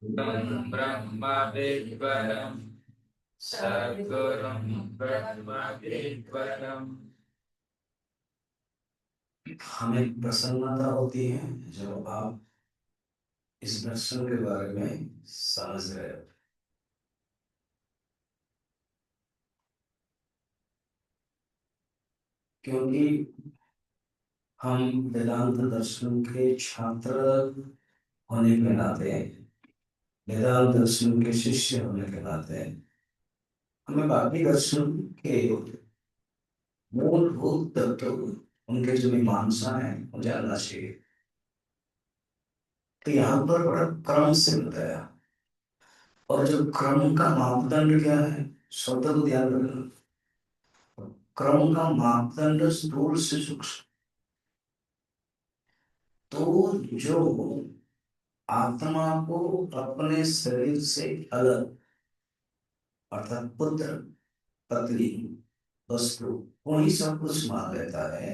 ब्रह्म विद्वरम् सद्गुरुं ब्रह्म विद्वरम्। हमें प्रसन्नता होती है जब आप इस दर्शन के बारे में समझ रहे हो, क्योंकि हम वेदांत दर्शन के छात्र होने के नाते, वेदांत दर्शन के शिष्य होने के नाते हमें बाकी दर्शन के मूलभूत तत्व, उनके जो मीमांसा है, वो जानना चाहिए। तो यहाँ पर बड़ा क्रम से बताया, और जो क्रम का मापदंड क्या है, शब्द को ध्यान रखना। क्रम का मापदंड स्थूल से सूक्ष्म। तो जो आत्मा को अपने शरीर से अलग, अर्थात पुत्र पत्नी वस्तु, वही सब कुछ मान लेता है,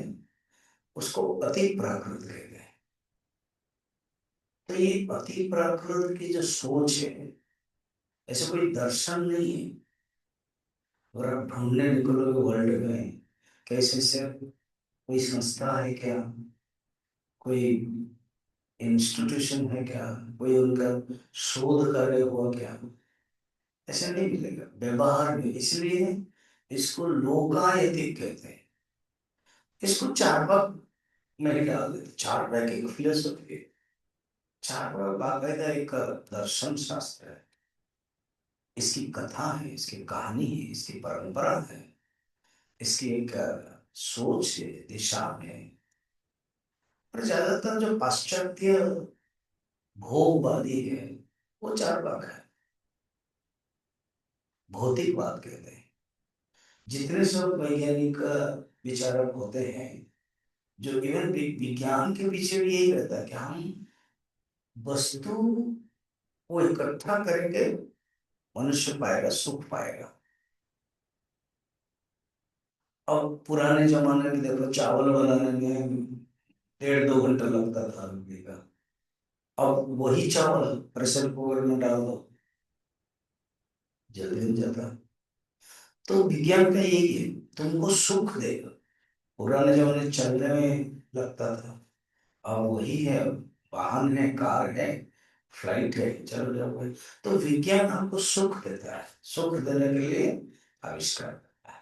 उसको अति प्राकृत कहते हैं। तो ये अति प्राकृत की जो सोच है, ऐसे कोई दर्शन नहीं है। और आप ढूंढने निकलोगे वर्ल्ड में, कैसे से कोई संस्था है क्या, कोई इंस्टीट्यूशन है क्या, कोई उनका शोध कार्य हुआ क्या, ऐसा नहीं मिलेगा व्यवहार में। इसलिए इसको लोकायतिक कहते हैं। इसको चार्वाक में डाल देते। चार्वाक एक फिलोसफी है। चार्वाक बाकायदा एक दर्शन शास्त्र है। इसकी कथा है, इसकी कहानी है, इसकी परंपरा है, इसकी एक सोच है, दिशा है। और ज्यादातर जो पाश्चात्य भोगवादी है, वो चार्वाक है, भौतिकवाद कहते हैं। जितने सब वैज्ञानिक विचारक होते हैं, जो इवन विज्ञान के पीछे भी यही रहता है कि हम वस्तु को इकट्ठा करेंगे, मनुष्य पाएगा, सुख पाएगा। अब पुराने जमाने में देखो, चावल बनाने में 1.5-2 घंटा लगता था आदमी का। अब वही चावल प्रेशर कुकर में डाल दो, जल्दी हो जाता है। तो विज्ञान का यही है, तुमको सुख देगा। पुराने जमाने चलने में लगता था, अब वही है, वाहन है, कार है, फ्लाइट है, चल जाओ भाई। तो विज्ञान हमको सुख देता है, सुख देने के लिए आविष्कार करता है।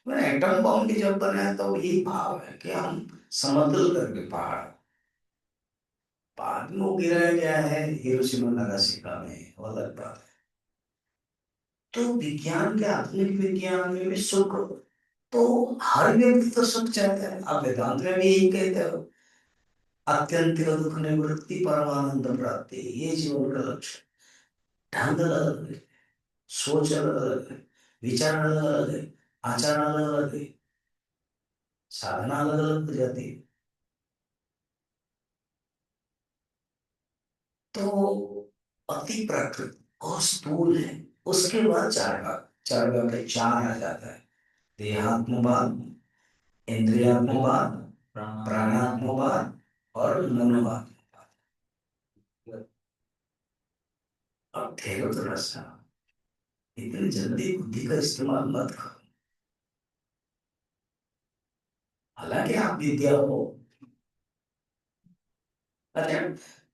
मैंने एटम बॉम्ब भी जब बनाया तो यही भाव है कि हम समतल करके पहाड़, बाद में वो गिराया गया है हिरोशिमा नागासाकी में, वो अलग बात है। तो विज्ञान के, आधुनिक विज्ञान में भी सुख, तो हर व्यक्ति तो सुख चाहता है। आप वेदांत में भी यही कहते हो, आत्यंतिक दुख निवृत्ति परमानंद प्राप्ति, ये जीवन का लक्ष्य। ढंग अलग है, सोच अलग है, विचार अलग है, आचार अलग है, साधना अलग अलग हो जाती है। तो अति प्राकृत और स्थूल है। उसके बाद चार भाग, चार भाग का चार आ जाता है। देहात्मवाद, इंद्रियात्मवाद, प्राणात्मवाद और मनोवाद। अब ठहरो थोड़ा सा, इतनी जल्दी बुद्धि का इस्तेमाल मत करो। हालांकि आप विद्या हो। अच्छा,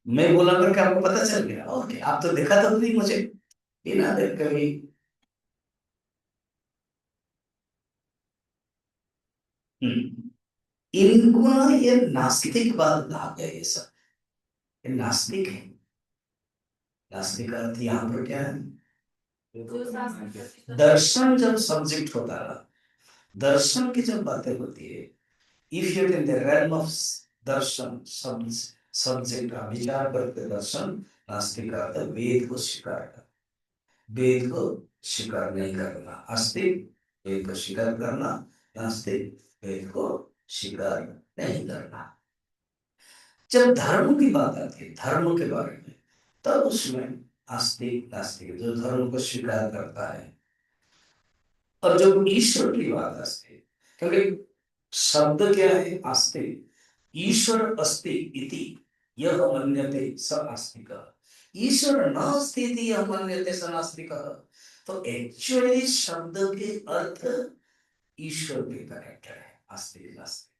मैं बोला करके आपको पता चल गया, ओके, आप तो देखा तो नहीं मुझे बिना देख कभी। इनको ना ये नास्तिकवाद कहा गया, ये सब ये नास्तिक है। नास्तिक का अर्थ यहाँ पर क्या है, दर्शन जब सब्जेक्ट होता है, दर्शन की जब बातें होती है, if you in the realm of दर्शन शब्द सब्जेक्ट का विचार करते दर्शन, नास्तिक का अर्थ है वेद को स्वीकार कर, वेद को स्वीकार नहीं करना। आस्तिक वेद को स्वीकार करना, नास्तिक वेद को स्वीकार नहीं करना। जब धर्म की बात आती है, धर्म के बारे में, तब उसमें आस्तिक नास्तिक जो धर्म को स्वीकार करता है, और जब ईश्वर की बात आती है, क्योंकि शब्द क्या है, आस्तिक, ईश्वर अस्ति इति, यह मन्यते स आस्तिकः, ईश्वर नास्ति इति यह मन्यते स नास्तिकः। तो एक्चुअली शब्द के अर्थ ईश्वर के करेक्ट है, आस्तिक नास्तिक।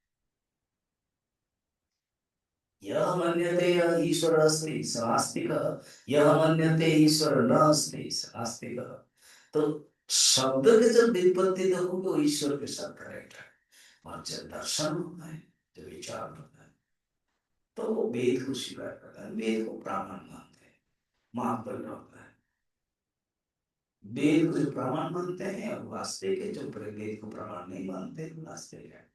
यह मन्यते यह ईश्वर अस्ति स आस्तिकः, यह मन्यते ईश्वर न अस्ति स आस्तिकः। तो शब्द के जब व्युत्पत्ति देखोगे वो ईश्वर के साथ करेक्ट है, और जब दर्शन होता है, जब विचार होता है, तो वो वेद को स्वीकार करता है, वेद को प्रमाण मानते हैं, मापदंड होता है। वेद को जो प्रमाण मानते हैं और वास्तविक है, जो वेद को प्रमाण नहीं मानते नास्तिक है।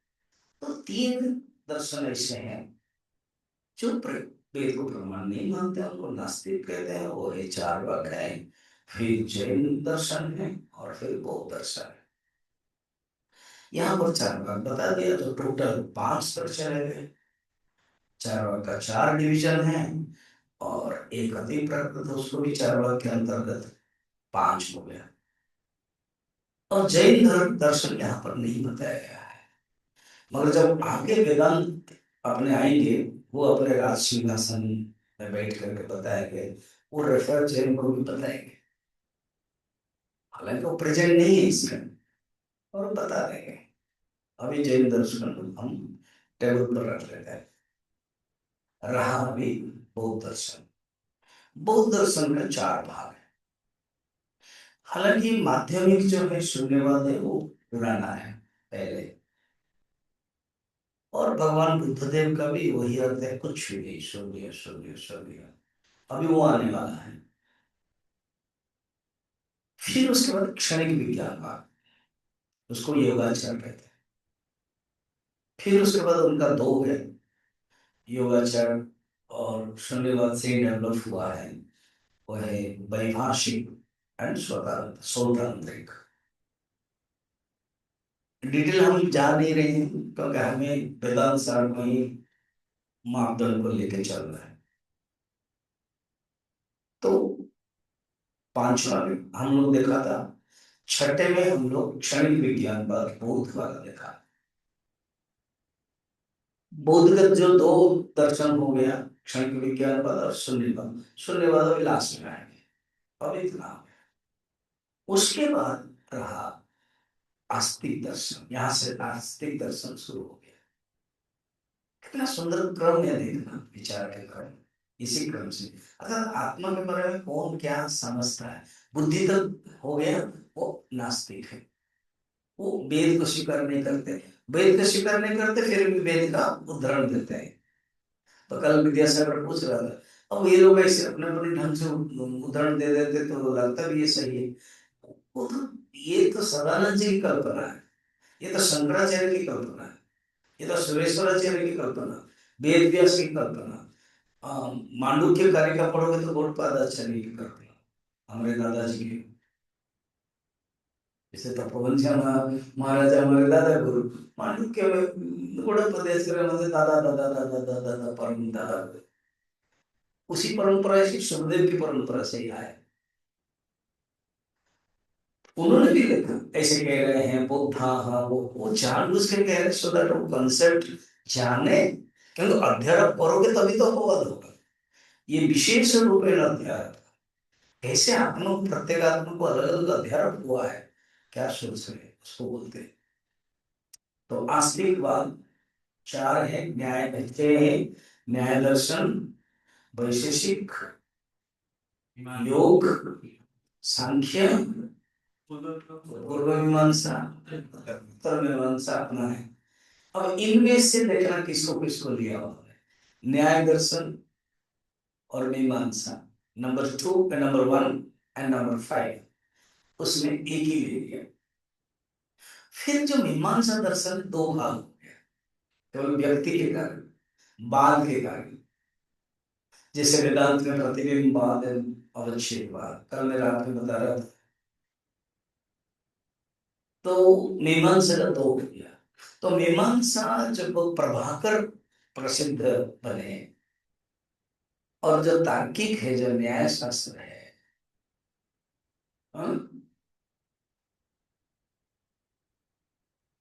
तो तीन दर्शन ऐसे हैं जो वेद को प्रमाण नहीं मानते, उनको नास्तिक कहते हैं। वो है चार्वाक है, फिर जैन दर्शन है, और फिर बौद्ध दर्शन है। यहाँ पर चार्वाक बता दिया, तो टोटल 5 दर्शन है। चार्वाक का 4 डिवीजन है, और एक अति प्रकृत, उसको भी चार्वाक के अंतर्गत 5 हो गया। और जैन धर्म दर्शन यहाँ पर नहीं बताया गया है, मगर जब आगे वेदांत अपने आएंगे, वो अपने राज सिंहासन में बैठ करके बताएंगे, वो रेफर जैन को भी बताएंगे, हालांकि वो प्रेजेंट नहीं है इसमें, और बता देंगे। अभी जैन दर्शन हम टेबल पर रख लेते हैं। रहा अभी बौद्ध दर्शन। बौद्ध दर्शन में 4 भाग है। हालांकि माध्यमिक जो है शून्यवाद है, वो पुराना है पहले, और भगवान बुद्धदेव का भी वही अर्थ है, कुछ भी नहीं, शून्य शून्य शून्य। अभी वो आने वाला है। फिर उसके बाद क्षणिक विज्ञान भाग, उसको योगाचार कहते हैं। फिर उसके बाद उनका 2 है, योगाचार और शून्यवाद से डेवलप हुआ है, वो है वैभाषिक एंड स्वतंत्र स्वतंत्रिक। डिटेल हम जा नहीं रहे हैं, क्योंकि हमें वेदांत सार को ही मापदंड को लेकर चल रहा है। तो 5वां में हम लोग देखा था, 6ठे में हम लोग क्षणिक विज्ञान पर बौद्ध वाला देखा। बौद्ध का जो 2 दर्शन हो गया, क्षणिक विज्ञान पर और शून्यवाद। शून्यवाद अभी लास्ट में आएंगे, अभी इतना हो गया। उसके बाद रहा आस्तिक दर्शन, यहाँ से आस्तिक दर्शन शुरू हो गया। कितना सुंदर क्रम है, देखना विचार के क्रम, इसी क्रम से। अगर आत्मा के बारे में कौन क्या समझता है, बुद्धि तक हो गया, वो नास्तिक है, वो वेद को स्वीकार नहीं करते। वेद को स्वीकार नहीं करते, फिर भी वेद का उदाहरण देते हैं। तो कल विद्यासागर पूछ रहा था, अब ये लोग ऐसे अपने अपने ढंग से उदाहरण दे देते, तो लगता भी ये सही है। वो तो, ये तो सदानंद जी की कल्पना है, ये तो शंकराचार्य की कल्पना है, ये तो सुरेश्वराचार्य की कल्पना, वेद व्यास की कल्पना, मांडुक्य कारिका पढ़ोगे तो गौड़पाद आचार्य की कल्पना, हमारे दादाजी की। जैसे तपोवन जी महाराज हमारे दादा गुरु, मांडुक्य में गौड़पाद आचार्य मतलब दादा दादा दादा दादा दादा परम दादा, उसी परंपरा से, सुखदेव की परंपरा से ही आया। उन्होंने भी लिखा, ऐसे कह रहे हैं बुद्ध, हाँ हाँ, वो जानबूझ के कह रहे, सो दैट वो कंसेप्ट जाने, क्योंकि अध्ययन करोगे तभी तो अपवाद होगा। ये विशेष रूप में अध्ययन, कैसे आत्मा प्रत्येक आत्मा को अलग अलग अध्ययन हुआ है, क्या सोच रहे उसको बोलते हैं। तो आस्तिकवाद 4 है, न्याय 6 है, न्याय दर्शन, वैशेषिक, योग, सांख्य, पूर्व मीमांसा, उत्तर मीमांसा अपना है। अब इनमें से देखना किसको किसको लिया हुआ है, न्याय दर्शन और मीमांसा, नंबर 2, नंबर 1 एंड नंबर 5, उसमें एक ही ले लिया। फिर जो मीमांसा दर्शन 2 भाग हो गया, केवल व्यक्ति के कारण, बाद के कारण, जैसे वेदांत में प्रतिबिंब बाद, अवच्छेद बाद, कल मैं रात में बता रहा था। तो मीमांसा का 2 हो गया। तो मीमांसा जब प्रभाकर प्रसिद्ध बने, और जो तार्किक है, जो न्याय शास्त्र है, हाँ?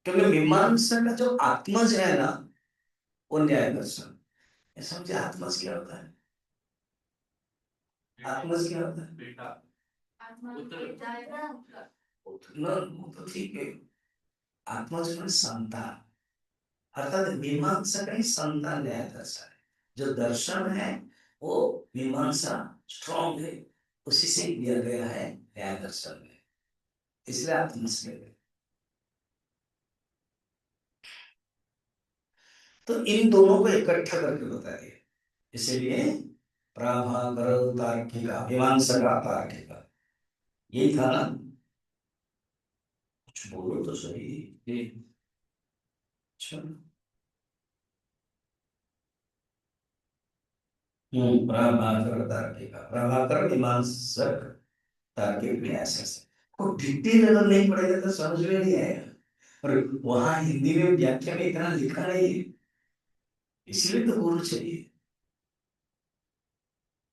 क्योंकि मीमांसा का जो आत्मज है ना, वो न्याय दर्शन, समझे आत्मज क्या होता है? आत्मज क्या होता है? बेटा ना वो तो ठीक है। आत्मज में संतान, अर्थात मीमांसा का ही संतान न्याय दर्शन है। जो दर्शन है वो मीमांसा स्ट्रॉन्ग है, उसी से लिया गया है न्याय दर्शन में, इसलिए आत्मज ले गए। तो इन दोनों को इकट्ठा करके बता दिया, इसीलिए प्राभाकर तार्किका मीमांसका तार्किका, यही था ना? कुछ बोलो तो सही। अच्छा, प्रभाकर तार्किका, प्रभाकर मीमांसक तार्किक न्याय से को डिटेल अगर नहीं पढ़ेगा तो समझ में नहीं आएगा। और वहां हिंदी में व्याख्या में इतना लिखा नहीं है, इसलिए तो गुरु चाहिए।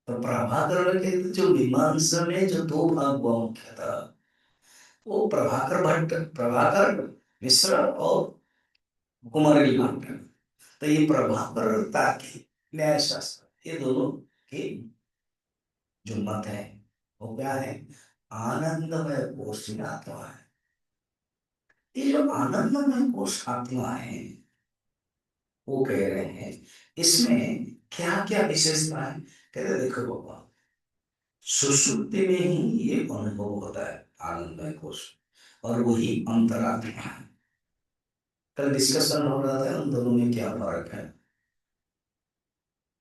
तो प्रभाकर के जो मीमांसा में जो दो भाग हुआ मुख्यतः, वो प्रभाकर भट्ट, प्रभाकर मिश्र और कुमारिल भट्ट। तो ये प्रभाकर तार्किक न्याय शास्त्र, ये दोनों के जो मत है वो क्या है? आनंदमय कोश में आत्मा है। ये जो आनंदमय कोश आत्मा है वो कह रहे हैं इसमें क्या क्या विशेषता है। कहते देखो बाबा, सुषुप्ति में ही ये अनुभव होता है आनंदमय कोश, और वही अंतरात्मा है। कल डिस्कशन हो रहा था उन दोनों में क्या फर्क है।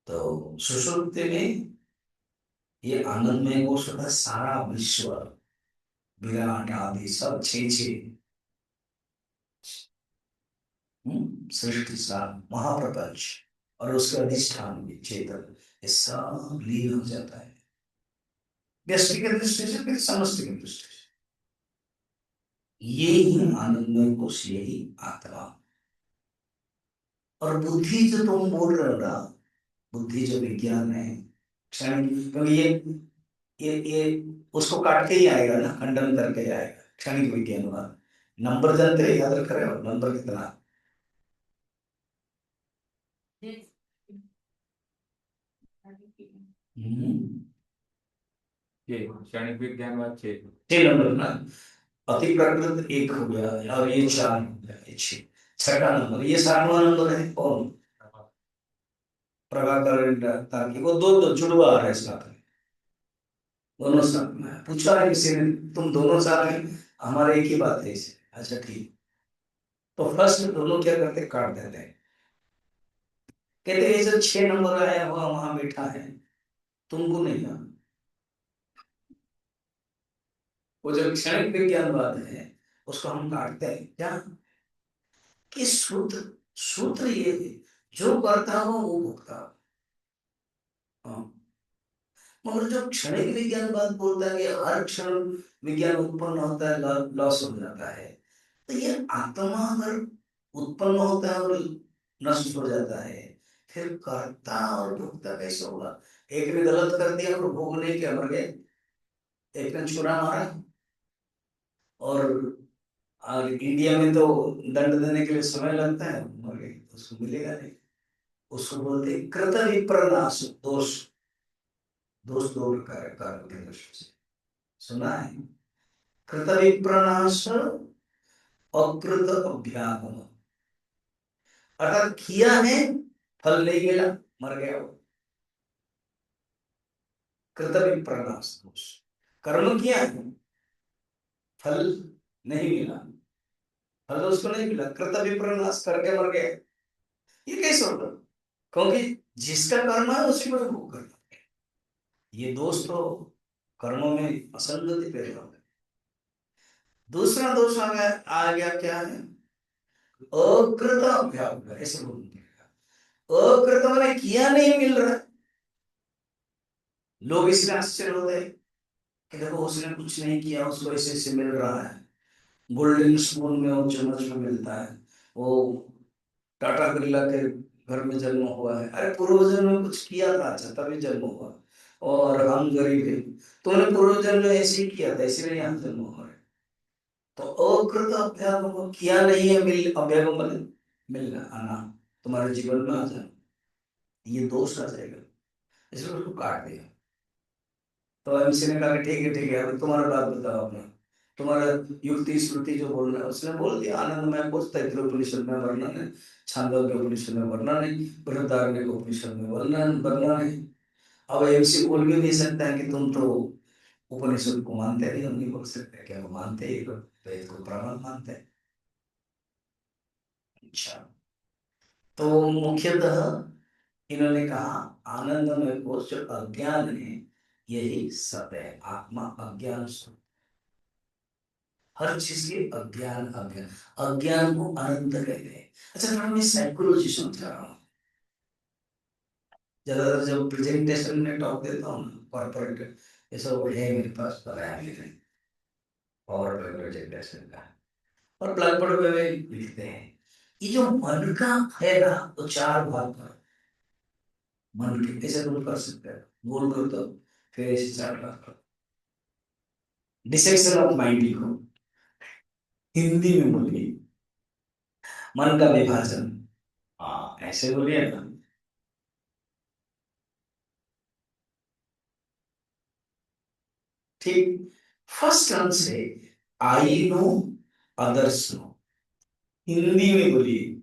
तो सुषुप्ति में ये आनंदमय कोश होता है, सारा विश्व विराट आदि सब छे छे सृष्टि सा महाप्रपंच और उसके अधिष्ठान में चेतन, ये सब लीन हो जाता है व्यष्टि के दृष्टि से, फिर समष्टि की दृष्टि से। ये ही आनंदमय कोश, यही आत्मा। और बुद्धि जो तुम बोल रहे हो ना, बुद्धि जो विज्ञान है क्षण, क्योंकि ये उसको काट के ही आएगा ना, खंडन करके ही आएगा क्षणिक विज्ञान वाला। नंबर जानते हैं, याद रख रहे हो नंबर कितना? क्षणिक विज्ञान वाच्य 6 नंबर ना। अति प्रकृत 1 हो गया और ये 4 हो गया, ये 6, छठा नंबर, ये 7वां नंबर है। और प्रभाकर ताकि वो दो दो जुड़वा आ रहा है साथ में, दोनों साथ में है। पूछा है किसी ने, तुम दोनों साथ में, हमारे एक ही बात है इसे। अच्छा ठीक, तो फर्स्ट दोनों क्या करते, काट देते हैं। कहते ये जो 6 नंबर आया हुआ वहां बैठा है, तुमको नहीं ना। वो जो क्षणिक विज्ञान बात है उसको हम काटते हैं क्या, कि सूत्र, सूत्र ये है, जो करता हो वो भोगता हो। हाँ। मगर जो क्षणिक विज्ञान बात बोलता है कि हर क्षण विज्ञान उत्पन्न होता है, लॉस हो जाता है, तो ये आत्मा अगर उत्पन्न होता है और नष्ट हो जाता है, फिर कर्ता और भोक्ता कैसे होगा? एक ने गलत कर दिया और भोगने के मर गए, एक ने छुरा मारा। और इंडिया में तो दंड देने के लिए समय लगता है, मर गए तो उसको मिलेगा नहीं। उसको बोलते हैं कृत विप्रनाश दोष। दोष दो प्रकार है कर्म के दृष्टि से, सुना है? कृत विप्रनाश, अकृत अभ्यागम, अर्थात किया है फल नहीं मिला, मर गया वो, कृत विप्रनाश दोष। कर्म किया है, फल नहीं मिला, फल उसको नहीं मिला, कृत विप्रनाश करके मर गया, ये कैसे होगा? क्योंकि जिसका कर्म है उसी को भोग करना। ये दोष तो कर्मों में असंगति पैदा हो गई। दूसरा दोष आ गया क्या है? अकृत अभ्याग, ऐसे बोलते हैं। अकृत मैंने किया नहीं मिल रहा है, लोग इसमें आश्चर्य होते हैं कि देखो उसने कुछ नहीं किया, उसको ऐसे ऐसे मिल रहा है, गोल्डन स्पून में और चम्मच में मिलता है, वो टाटा बिरला के घर में जन्म हुआ है। अरे पूर्व जन्म में कुछ किया था, अच्छा तभी जन्म हुआ। और हम गरीब हैं, तुमने पूर्व जन्म में ऐसे ही किया था, इसीलिए यहाँ जन्म हुआ है। तो अकृत अभ्यागम, किया नहीं है, मिल अभ्यागम मिलना, आना तुम्हारे जीवन में आ जाए। ये दोष आ जाएगा, इसलिए उसको काट दिया। तो एमसी ने कहा कि ठीक है, अभी तुम्हारा बात बताओ अपना, तुम्हारा युक्ति श्रुति जो बोलना है। उसने बोल दिया आनंदमय कोश तैत्तिरीयोपनिषद में वर्णन है, छांदोग्य उपनिषद में वर्णन है, बृहदारण्यक उपनिषद में वर्णन है। अब एमसी बोल भी नहीं सकता है कि तुम तो उपनिषद को मानते नहीं, हम नहीं बोल सकते क्या वो मानते ही, वेद को प्रमाण मानते हैं। अच्छा, तो मुख्यतः इन्होंने कहा आनंदमय कोश जो अज्ञान है यही सत्य है, आत्मा अज्ञान स्वरूप। हर चीज के अज्ञान अज्ञान, अज्ञान को अनंत कहते हैं। अच्छा, थोड़ा मैं साइकोलॉजी समझा रहा हूँ। ज्यादातर जब प्रेजेंटेशन में टॉक देता हूँ ना कॉर्पोरेट, ये सब है मेरे पास, बनाया मैंने पावर पॉइंट प्रेजेंटेशन का, और ब्लैक बोर्ड पे भी लिखते हैं। ये जो मन का है ना, वो चार भाग का मन के ऐसे रूल कर सकते हैं, गोल कर दो, फिर ऐसे चार भाग का डिसेक्शन ऑफ माइंड लिखो, हिंदी में बोलिए, मन का विभाजन। हाँ ऐसे बोलिए ना। ठीक, फर्स्ट टर्म से I know, others no, Hindi में बोलिए,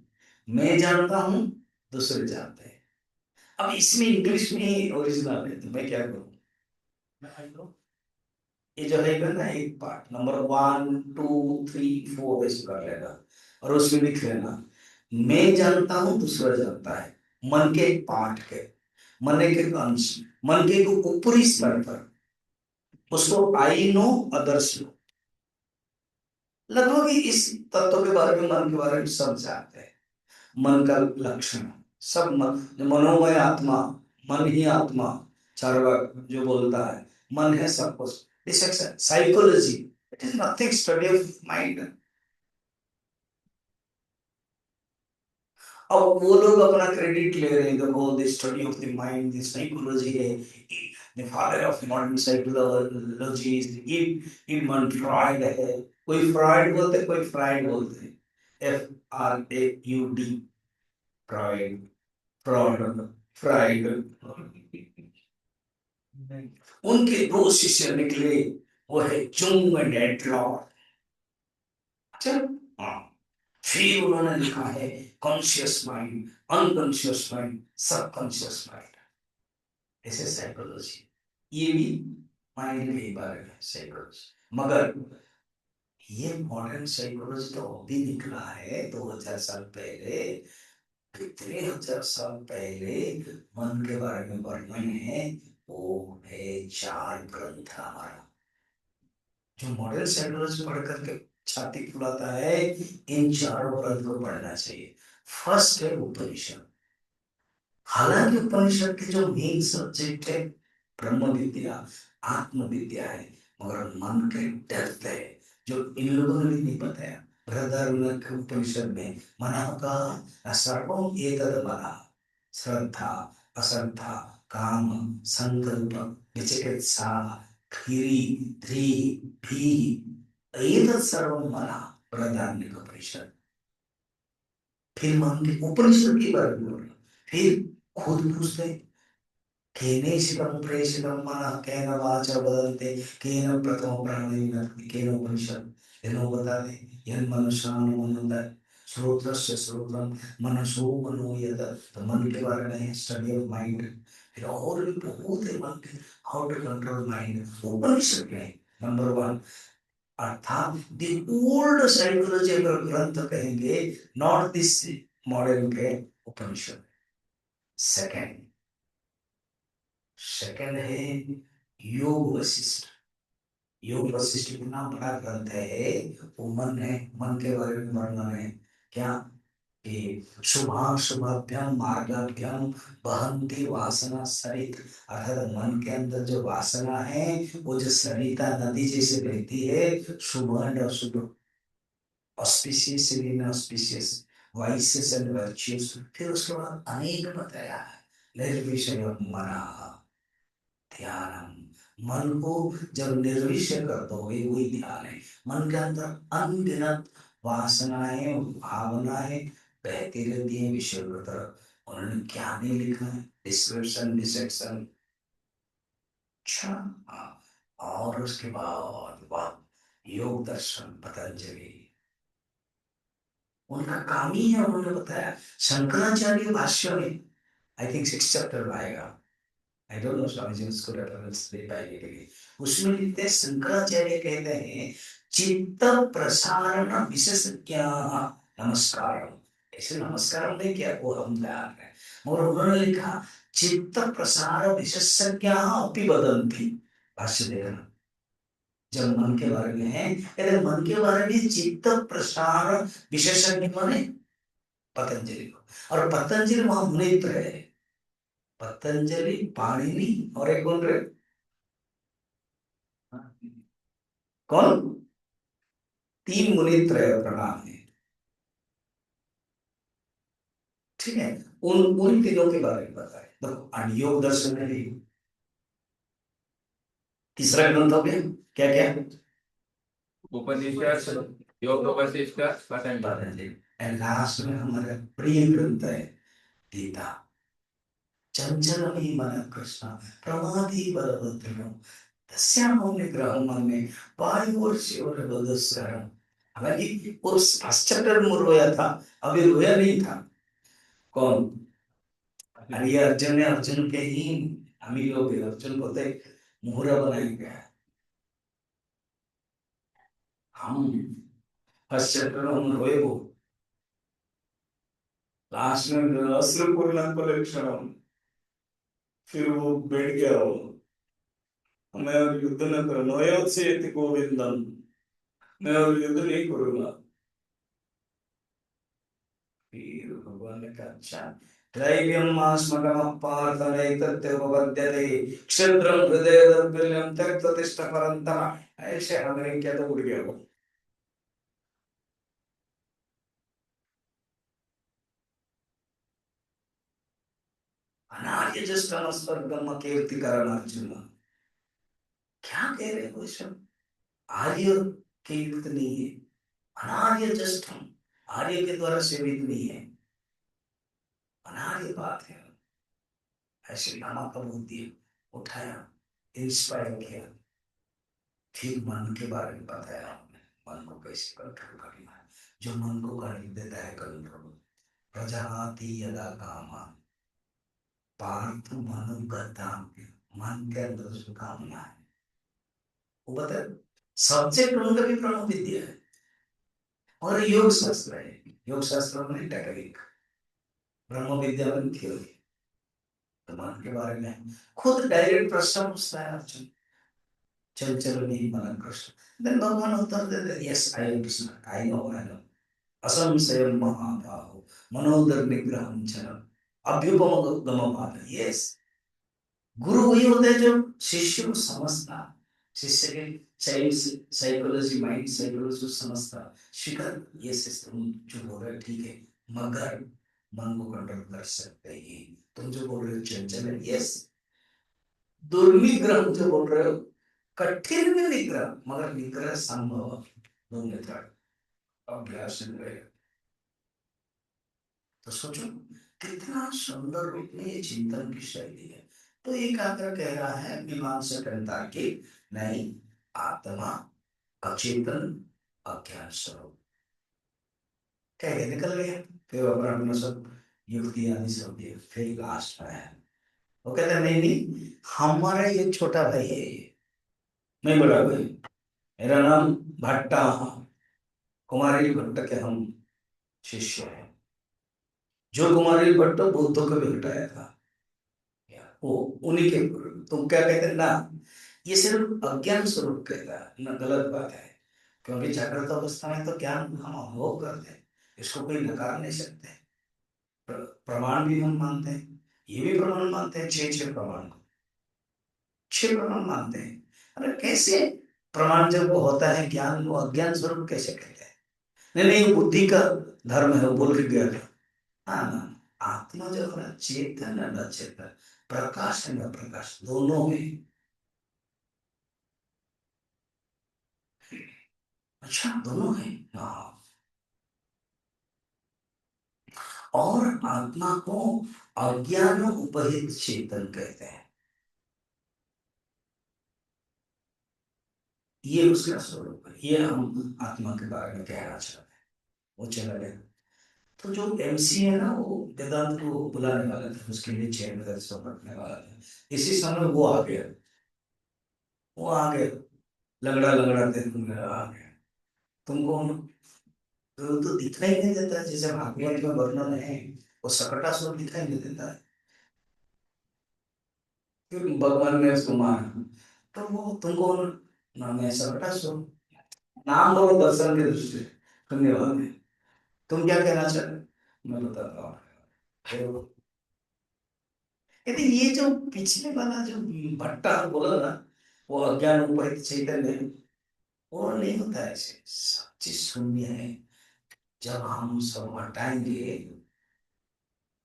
मैं जानता हूं, दूसरे जानते हैं। अब इसमें इंग्लिश में ही ओरिजिनल है, तो मैं क्या करूं, मैं आई नो, ये जो है ना एक पार्ट नंबर 1 2 3 4 ऐसे कर लेना, और उसमें लिख लेना मैं जानता हूं, दूसरा जानता है। मन के एक पार्ट के, मन के एक अंश, मन के एक ऊपरी स्तर पर, उसको आई नो, अदर्स नो। लगभग इस तत्व के बारे में, मन के बारे में सब जानते हैं। मन का लक्षण सब, मन जो मनोमय आत्मा, मन ही आत्मा, चार्वाक जो बोलता है मन है सब कुछ। This psychology, it is nothing study of mind. अब वो लोग अपना क्रेडिट ले रहे हैं, देखो the study of the mind, the psychology है, the father of modern psychology Sigmund Freud है। कोई फ्रॉइड बोलते, कोई फ्राइड बोलते हैं, FRAUD, फ्रॉइड, फ्रॉड, फ्राइड। उनके दो शिष्य निकले, वो है जुंग एंड एडलॉर। अच्छा, हाँ, फिर उन्होंने लिखा है conscious mind, unconscious mind, subconscious mind, ऐसे साइकोलॉजी। ये भी माइंड के बारे में साइकोलॉजी। मगर ये मॉडर्न साइकोलॉजी तो अभी निकला है 2000 साल पहले। कितने हजार साल पहले मन के बारे में वर्णन है, वो है 4 ग्रंथ हमारा। जो मॉडर्न साइकोलॉजी पढ़ करके छाती फुलाता है, इन 4 ग्रंथ को पढ़ना चाहिए। फर्स्ट है उपनिषद। हालांकि उपनिषद के जो मेन सब्जेक्ट है ब्रह्म विद्या, आत्म विद्या है, मगर मन के डेप्थ है जो इन लोगों ने भी नहीं बताया। बृहदारण्यक उपनिषद में मना का सर्वम एतद मना, श्रद्धा, अश्रद्धा, काम, संकल्प, विचिकित्सा, खीरी, ध्री, भी, एतद सर्वम मना, बृहदारण्यक उपनिषद। फिर मन के उपनिषद के बारे में बोला, फिर खुद पूछते केनेशितं प्रेषितं मनः केन वाचा वदन्ते केन प्रथम प्राणेन केन उपनिषद। इन्हों बता दे यन मनुष्यान मनोदय, श्रोत्रस्य श्रोत्रम, मनसो मनोयत। तो मन के बारे में स्टडी ऑफ माइंड। फिर और भी बहुत है मन के, हाउ टू कंट्रोल माइंड, उपनिषद में नंबर 1। अर्थात द ओल्ड साइकोलॉजी अगर ग्रंथ कहेंगे, नॉट दिस मॉडर्न के उपनिषद। सेकंड, सेकंड है योग वशिष्ठ। योग वशिष्ठ इतना बड़ा ग्रंथ है, वो मन है, मन के बारे में वर्णन है। क्या कि शुभाशुभाभ्याम मार्गाभ्याम वहन्ति वासना सरित, अर्थात मन के अंदर जो वासना है वो जो सरिता नदी जैसे बहती है, शुभ एंड अशुभ, auspicious and inauspicious, vices and virtues. फिर उसके बाद अनेक बताया है, निर्विषय मना, ध्यान। मन को जब निर्विषय कर दो, वही ध्यान है। मन के अंदर अनगिनत वासनाएं, भावनाएं बहती रहती है विषय की तरफ। उन्होंने क्या नहीं लिखा है, डिस्क्रिप्शन, डिसेक्शन। अच्छा, हाँ। और उसके बाद बाद योग दर्शन पतंजलि, उनका काम ही है, उन्होंने बताया। शंकराचार्य भाष्य में आई थिंक 6 चैप्टर में आएगा, I don't know Swami ji उसको रेफरेंस दे पाएंगे कि नहीं। उसमें लिखते हैं, शंकराचार्य कहते हैं चित्त प्रसारण विशेषज्ञ नमस्कार। ऐसे नमस्कार नहीं किया वो हम ध्यान है, मगर उन्होंने लिखा चित्त प्रसार विशेषज्ञ अपि वदन्ति। भाष्य देखना, जब मन के बारे में है, कहते मन के बारे में चित्त प्रसार विशेषज्ञ माने पतंजलि को। और पतंजलि वहां मुनित्र है, पतंजलि, पाणिनि और एक कौन रहे, कौन, 3 मुनित्र है प्रणाम है। ठीक है, उन तीनों के बारे में बताए। देखो योग दर्शन है, तीसरा ग्रंथ हो गया, क्या क्या, उपनिषद, योग वशिष्ठ, पतंजलि। पतंजलि। एंड लास्ट में हमारा प्रिय ग्रंथ है गीता। चंचल ही मन कृष्ण प्रमादी बलभद्र तस्यामो निग्रहं मन्ये वायुर्शिवरवदस्करम्। हालांकि उस फर्स्ट चैप्टर में रोया था, अभी रोया नहीं था। कौन, अरे ये अर्जुन ने, अर्जुन के ही हम ही लोग हैं, अर्जुन को तो मुहरा बनाएंगे हम। फर्स्ट चैप्टर में हम रोए, वो लास्ट में अश्रुपूर्णं कलेक्षणम्, फिर वो बैठ गया वो, मैं और युद्ध न करो नोयोत्सेति गोविंदम, मैं और युद्ध नहीं करूंगा। फिर भगवान ने कहा अच्छा, त्रैव्यम अस्मकं पार्थ नैतत्योपपद्यते क्षुद्रं हृदय दौर्बल्यं त्यक्त्वा तिष्ठ परन्तप। ऐसे हमें क्या तो उड़ गया वो। अनार्य जस्टम स्वर्गम कीर्तिकरण अर्जुन, क्या कह रहे हो सब, आर्य के युक्त नहीं है, अनार्य जस्टम, आर्य के द्वारा सेवित नहीं है, अनार्य बात है। ऐसे नाना का बुद्धि उठाया, इंस्पायर किया, फिर मन के बारे में बताया हमने, मन को कैसे कंट्रोल करना है। जो मन को कर देता है कंट्रोल, प्रजाति यदा कामान पार्थ मनोगता, मन के अंदर जो कामना है वो बता, सब्जेक्ट उनका भी ब्रह्म विद्या है और योग शास्त्र है। योग शास्त्र में टेक्निक, ब्रह्म विद्या में थ्योरी। तो मन के बारे में खुद डायरेक्ट प्रश्न पूछता है अर्जुन, चल चलो नहीं मन कृष्ण। देन भगवान उत्तर देते, yes I understand, I know असंशयम महाबाहो मनोदर निग्रहं च अभ्युपगम भाव। यस, गुरु वही होते हैं जो शिष्य को समझता, शिष्य के साइकोलॉजी, माइंड साइकोलॉजी को समझता, स्वीकार, ये सिस्टम जो बोल रहे ठीक है, मगर मन को कंट्रोल कर सकते हैं। तुम जो बोल रहे हो चंचल है, यस, दुर्निग्रह जो बोल रहे हो, कठिन में निग्रह, मगर निग्रह संभव दोनों अभ्यास रहेगा। तो सोचो कितना सुंदर रूप में ये चिंतन की शैली है। तो एक आकर कह रहा है मीमांसा करता कि नहीं, आत्मा अचेतन अज्ञान स्वरूप, कह के निकल गया। फिर अपना अपना सब युक्ति आदि सब दिए, फिर लास्ट में है वो कहते नहीं नहीं, हमारा ये छोटा भाई है, ये मैं बड़ा भाई, मेरा नाम भट्टा, कुमारी भट्ट के हम शिष्य हैं। जो कुमारी भट्ट बुद्ध को भी हटाया था, वो उन्हीं के, तुम क्या कहते हैं ना, ये सिर्फ अज्ञान स्वरूप कहता है ना, गलत बात है। क्योंकि जागृत अवस्था में तो ज्ञान हम अनुभव करते हैं, इसको कोई नकार नहीं सकते। प्रमाण भी हम मानते हैं, ये भी प्रमाण मानते हैं, 6 प्रमाण को 6 प्रमाण मानते हैं। अरे कैसे प्रमाण जब वो होता है ज्ञान, वो अज्ञान स्वरूप कैसे कहते हैं। नहीं नहीं, बुद्धि का धर्म है, वो बोल के गया था। हाँ ना, आत्मा जो है चेतन है न चेतन, प्रकाश है न प्रकाश, दोनों में। अच्छा दोनों है, हाँ। और आत्मा को अज्ञान उपहित चेतन कहते हैं। ये उसका स्वरूप है। ये हम आत्मा के बारे में कहना चाहते हैं। वो चला गया। तो जो एमसी है ना, वो वेदांत को बुलाने वाला था, उसके लिए चेयर में रखने वाला था। इसी समय वो आ गया। वो आ गया, लगड़ा लगड़ा दे आ गया। तुमको तो दिखाई नहीं देता है, जैसे भागवत में वर्णन है, वो सकटा स्वरूप दिखाई नहीं देता है, क्योंकि भगवान ने उसको मारा। तो वो तुमको नाम है सकटा स्वरूप, नाम और दर्शन के दृष्टि से धन्यवाद है। तुम क्या कहना चाहते, मैं बताता हूँ। तो यदि ये जो पिछले वाला जो भट्टा बोला ना, वो अज्ञान उपहित चैतन्य, वो नहीं होता है। ऐसे सब चीज शून्य है। जब हम सब हटाएंगे,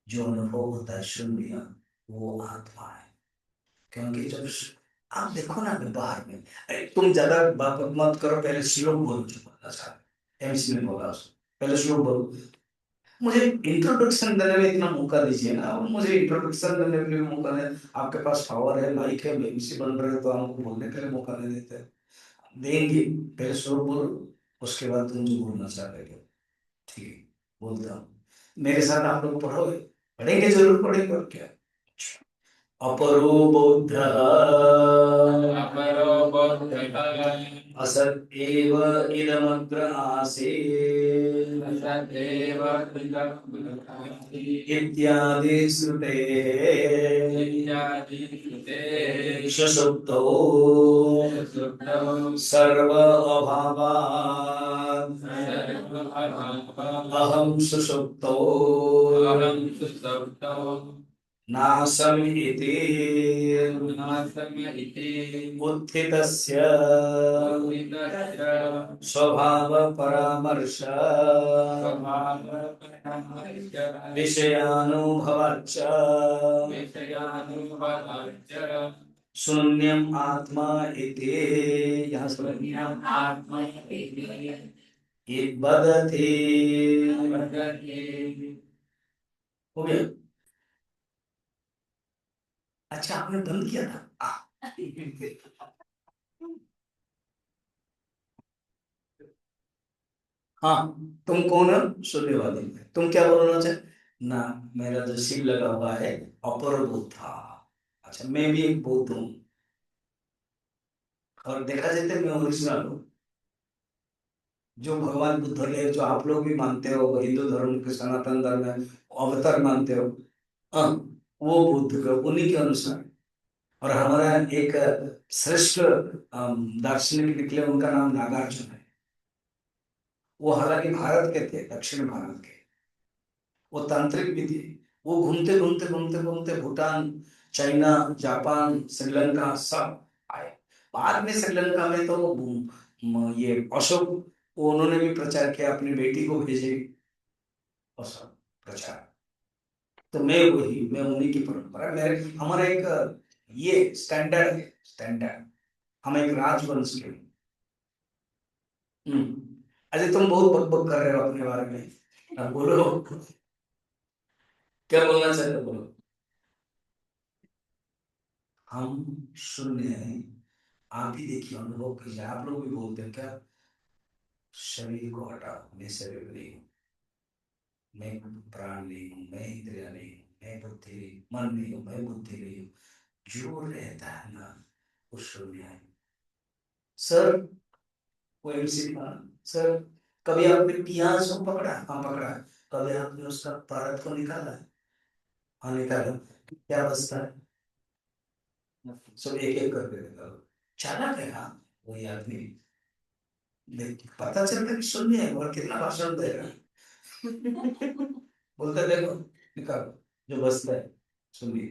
जो अनुभव होता है शून्य, वो आत्मा है। क्योंकि जब आप देखो ना व्यवहार में, अरे तुम ज्यादा बात मत करो, पहले श्लोक बोलो जो बोलना चाहते। एमसी ने बोला उसको, पहले श्लोक बोलो। मुझे इंट्रोडक्शन देने में इतना मौका दीजिए ना, और मुझे इंट्रोडक्शन देने में भी मौका दे। आपके पास पावर है, माइक है, एमसी बन रहे हो, तो हमको बोलने के लिए मौका नहीं देते। देंगे, पहले श्लोक बोलो, उसके बाद तुम जो बोलना चाहते हो। ठीक है, बोलता हूँ। मेरे साथ आप लोग पढ़ोगे, पढ़ेंगे, जरूर पढ़ेंगे, और क्या। अपरो बुद्धः अपरो बुद्धः असत् एव इदमग्र आसीत् असदेव इत्यादि श्रुतेः इत्यादि श्रुते सुषुप्तौ सुप्तौ सर्व अभावात् सर्वभावः अहं सुषुप्तौ अहं सुसुप्तौ नासम् इति नासम् इति उत्थितस्य उदितस्य स्वभाव परामर्श स्वभावपरामर्श विषयानुभवच्च विषयानुभवाच्च शून्यम आत्मा इति, यहाँ से शून्यम् आत्मा इति बदति। वदति। हो गया। अच्छा, आपने बंद किया था। हाँ, तुम कौन हो? शून्यवादी। तुम क्या बोलना चाहे ना? मेरा जो शिव लगा हुआ है, अपर बुद्ध था। अच्छा, मैं भी एक बुद्ध हूँ, और देखा जाता है मैं ओरिजिनल हूँ। जो भगवान बुद्ध है, जो आप लोग भी मानते हो, हिंदू धर्म के सनातन धर्म में अवतार मानते हो, हाँ, वो बुद्ध का उन्हीं के अनुसार। और हमारा एक श्रेष्ठ दार्शनिक निकले, उनका नाम नागार्जुन है। वो हालांकि भारत के थे, दक्षिण भारत के। वो तांत्रिक भी थे। वो घूमते घूमते घूमते घूमते भूटान, चाइना, जापान, श्रीलंका सब आए। बाद में श्रीलंका में तो ये अशोक, वो उन्होंने भी प्रचार किया, अपनी बेटी को भेजे, अशोक प्रचार। तो मैं उन्हीं की परंपरा, मेरे हमारा एक ये स्टैंडर्ड है, स्टैंडर्ड। हम एक राजवंश के। अजय, तुम बहुत बक बक कर रहे हो अपने बारे में। अब बोलो, क्या बोलना चाहते हो, बोलो। हम शून्य हैं। आप भी देखिए, अनुभव कीजिए। आप लोग भी बोलते हैं क्या, शरीर को हटाओ, मैं शरीर नहीं हूँ, मैं प्राण नहीं हूँ, मैं इंद्रिया नहीं हूँ, मैं बुद्धि नहीं, मन नहीं हूँ, मैं बुद्धि नहीं हूँ। जो रहता है ना, वो शून्य है। सर, वो एमसी था। सर, कभी आपने प्याज को पकड़ा? हाँ, पकड़ा है। कभी आपने उसका परत को निकाला है? हाँ, निकाला। क्या बचता है? सब एक एक करके निकालो। चालाक है, हाँ, वही आदमी। पता चलता है कि शून्य है, और कितना भाषण दे रहा है। बोलते देखो, निकालो जो बचता है, शून्य।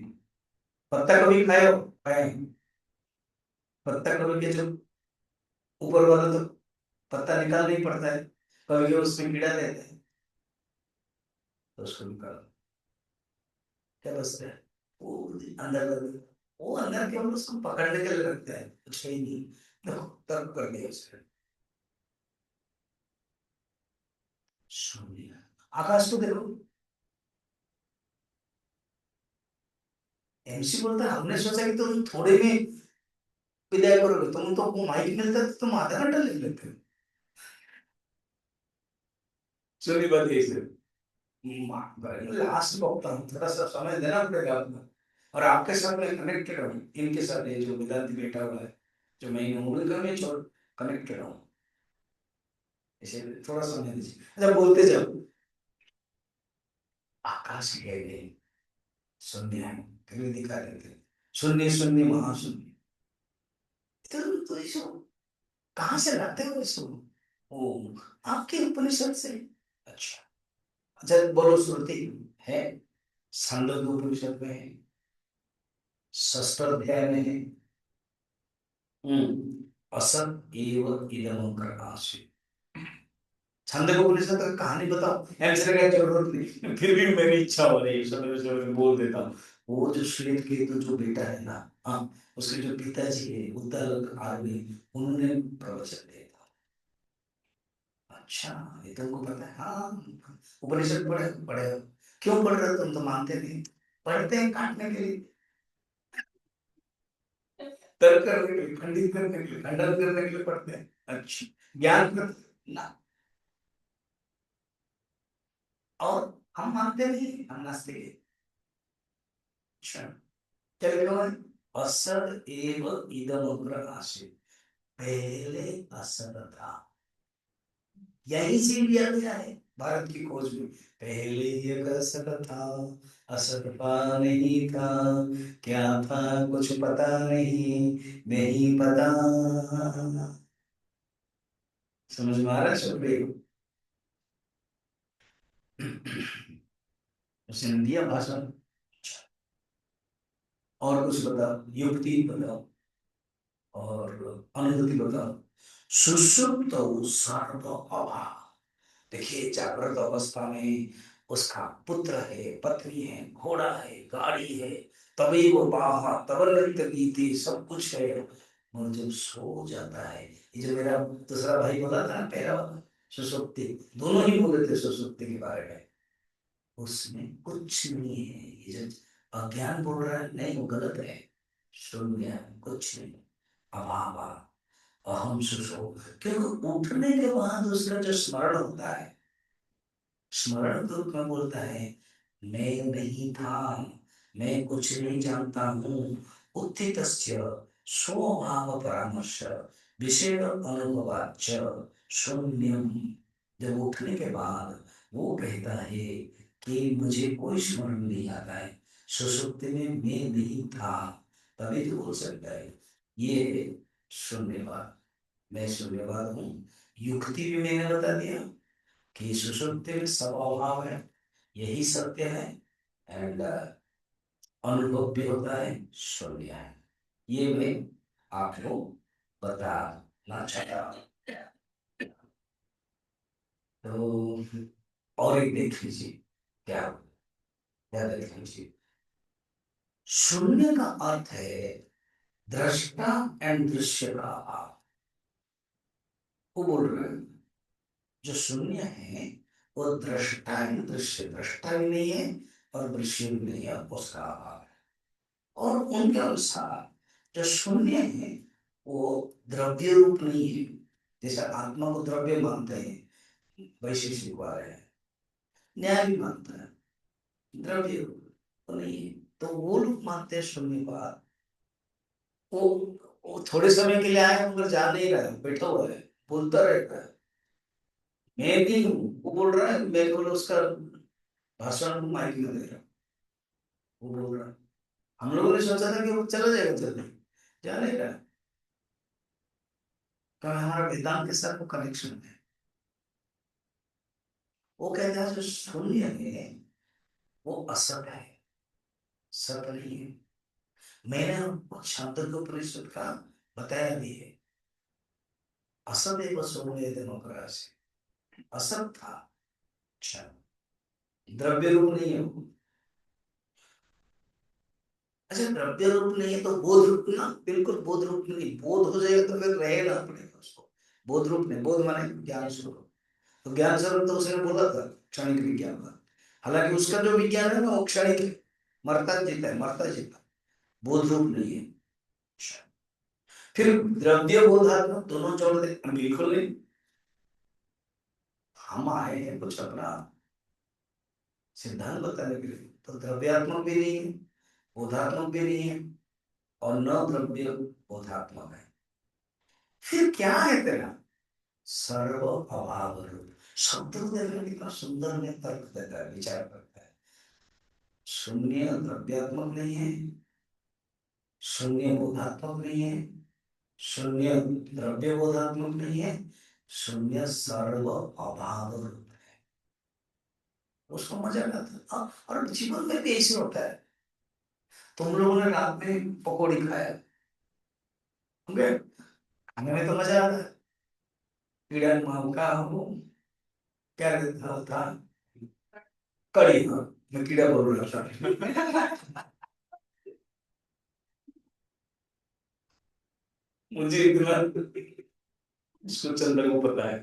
पत्ता कभी खाए हो? खाए? पत्ता कभी के जो ऊपर वाला तो पत्ता निकाल नहीं पड़ता है, कभी उसमें कीड़ा रहता है, तो उसको निकालो, क्या बचता है? वो अंदर, वो अंदर केवल उसको पकड़ने के लिए रखता है, कुछ है ही नहीं। देखो, तर्क कर दिया उसने। शून्य। आकाश को देखो, एमसी बोलता है हमने सोचा कि तुम थोड़े में विदाई करोगे, तुम तो माइक मिलता है तो तुम आधा घंटा लिख लेते हो। सुनी बात ये से लास्ट वक्त हूँ, थोड़ा सा समय देना पड़ेगा आपको। और आपके साथ में कनेक्टेड हूँ, इनके साथ ये जो वेदांत बैठा हुआ है, जो मैं हूँ उनका मैं छोड़ कनेक्टेड हूँ, इसे थोड़ा समय दीजिए। अच्छा बोलते जाओ। आकाश गहरे शून्य है, कभी दिखा देते शून्य शून्य महाशून्य। तो इसको कहाँ से लाते हो इसको? ओ, आपके उपनिषद से। अच्छा। अच्छा बोलो, श्रुति है, छांदोग्य उपनिषद में है, षष्ठ अध्याय में है। असत एव इदम कर आसी। छांदोग्य उपनिषद का कहानी बताओ, आंसर का जरूरत नहीं, फिर भी मेरी इच्छा हो रही है, समय समय में बोल देता हूँ। वो जो श्वेत केतु जो बेटा है ना, हाँ, उसके जो पिताजी है उत्तल आर्मी, उन्होंने प्रवचन दिया था। अच्छा, ये तुमको पता है? हाँ, उपनिषद पढ़े पढ़े हो। क्यों पढ़ रहे हो? तुम तो मानते नहीं। पढ़ते हैं काटने के लिए, तर्क करने के लिए, खंडित करने के लिए, खंडन करने के लिए पढ़ते हैं। अच्छा, ज्ञान ना। और हम मानते नहीं, हम नास्तिक हैं। अच्छा, चलिए कौन? असद एव इदम अग्र आसीत्, पहले असद था। यही से लिया गया है भारत की खोज में। पहले एक असद था, असद पा नहीं था, क्या था कुछ पता नहीं, नहीं पता। समझ में आ रहा है सब लोग? उसने दिया भाषण। और कुछ बताओ, युक्ति बताओ और अनुभूति बताओ। सुषुप्त सर्व अभाव। देखिए जागृत अवस्था में उसका पुत्र है, पत्नी है, घोड़ा है, गाड़ी है, तभी वो बाहा तब नृत्य गीति सब कुछ है। और जब सो जाता है, ये जो मेरा दूसरा भाई बोला था ना पहला वाला, सुसुप्ति, दोनों ही बोले थे सुसुप्ति के बारे में, उसमें कुछ नहीं है। ये जो अज्ञान बोल रहा है, नहीं वो गलत है। शून्य है, कुछ नहीं, अभाव, अहम सुसो। क्योंकि उठने के बाद उसका जो स्मरण होता है, स्मरण तो क्या बोलता है, मैं नहीं था, मैं कुछ नहीं जानता हूँ। उत्थितस्य स्वभाव परामर्श विषय अनुभवाच शून्यम। जब उठने के बाद वो कहता है कि मुझे कोई स्मरण नहीं आता है, सुसुप्ति में मैं नहीं था, तभी तो बोल सकता है ये शून्यवाद। मैं शून्यवाद हूँ। युक्ति भी मैंने बता दिया कि सुषुप्ति में सब अभाव है, यही सत्य है। एंड अनुभव भी होता है, शून्य है। ये मैं आपको बताना चाहता हूँ। तो और एक देख लीजिए, क्या क्या देख लीजिए। शून्य का अर्थ है दृष्टा एंड दृश्य का अभाव। वो बोल रहे हैं जो शून्य है वो दृष्टा है, दृश्य दृष्टा भी नहीं है और दृश्य भी नहीं है, उसका अभाव है। और उनके अनुसार जो शून्य है वो द्रव्य रूप नहीं है। जैसे आत्मा को द्रव्य मानते हैं वैशेषिक वाले हैं, न्याय भी मानता है द्रव्य रूप तो नहीं है। तो वो लोग मानते हैं शून्यवाद। वो वो थोड़े समय के लिए आए, मगर जा नहीं रहा है, बैठा हुआ है, बोलता रहता है मैं भी हूँ। वो बोल रहा है, मैं केवल उसका भाषण को माइक में दे रहा हूँ। वो बोल रहा है। हम लोगों ने सोचा था कि वो चला जाएगा जल्दी, जा नहीं रहा, क्योंकि हमारा वेदांत के साथ वो कनेक्शन है। वो कहता है जो शून्य है वो असत है, सत नहीं है। मैंने आपको छांदोग्य उपनिषद का बताया भी है। असत एव शून्य से असत था। अच्छा, द्रव्य रूप नहीं है वो। अच्छा, द्रव्य रूप नहीं है तो बोध रूप ना, बिल्कुल बोध रूप नहीं। बोध हो जाएगा तो फिर रहेगा पड़ेगा उसको। बोध रूप नहीं, बोध माने ज्ञान स्वरूप। तो ज्ञान स्वरूप तो उसने बोला था क्षणिक विज्ञान का। हालांकि उसका जो विज्ञान है ना वो क्षणिक है, मरता जीता है, मरता जीता। बोध रूप नहीं है। फिर द्रव्य बोधात्मक दोनों जोड़ दे, बिल्कुल नहीं। हम आए हैं कुछ अपना सिद्धांत बताने के लिए, तो द्रव्यात्मक भी नहीं है, बोधात्मक भी नहीं है, और न द्रव्य बोधात्मक है। फिर क्या है तेरा? सर्व अभाव रूप। शब्द को देखकर कितना सुंदर में तर्क देता है, विचार करता है। शून्य द्रव्यात्मक नहीं है, शून्य बोधात्मक नहीं है, शून्य द्रव्य बोधात्मक नहीं है, शून्य सर्व अभाव रूप है। उसको मजा आता है। और जीवन में भी ऐसे होता है। तुम लोगों ने रात में पकौड़ी खाया होंगे, खाने में तो मजा आता है। कीड़ा माम का हो, क्या रहता था, कड़ी। हाँ, मैं कीड़ा बोल रहा था। मुझे इतना, इसको चंद्र को पता है।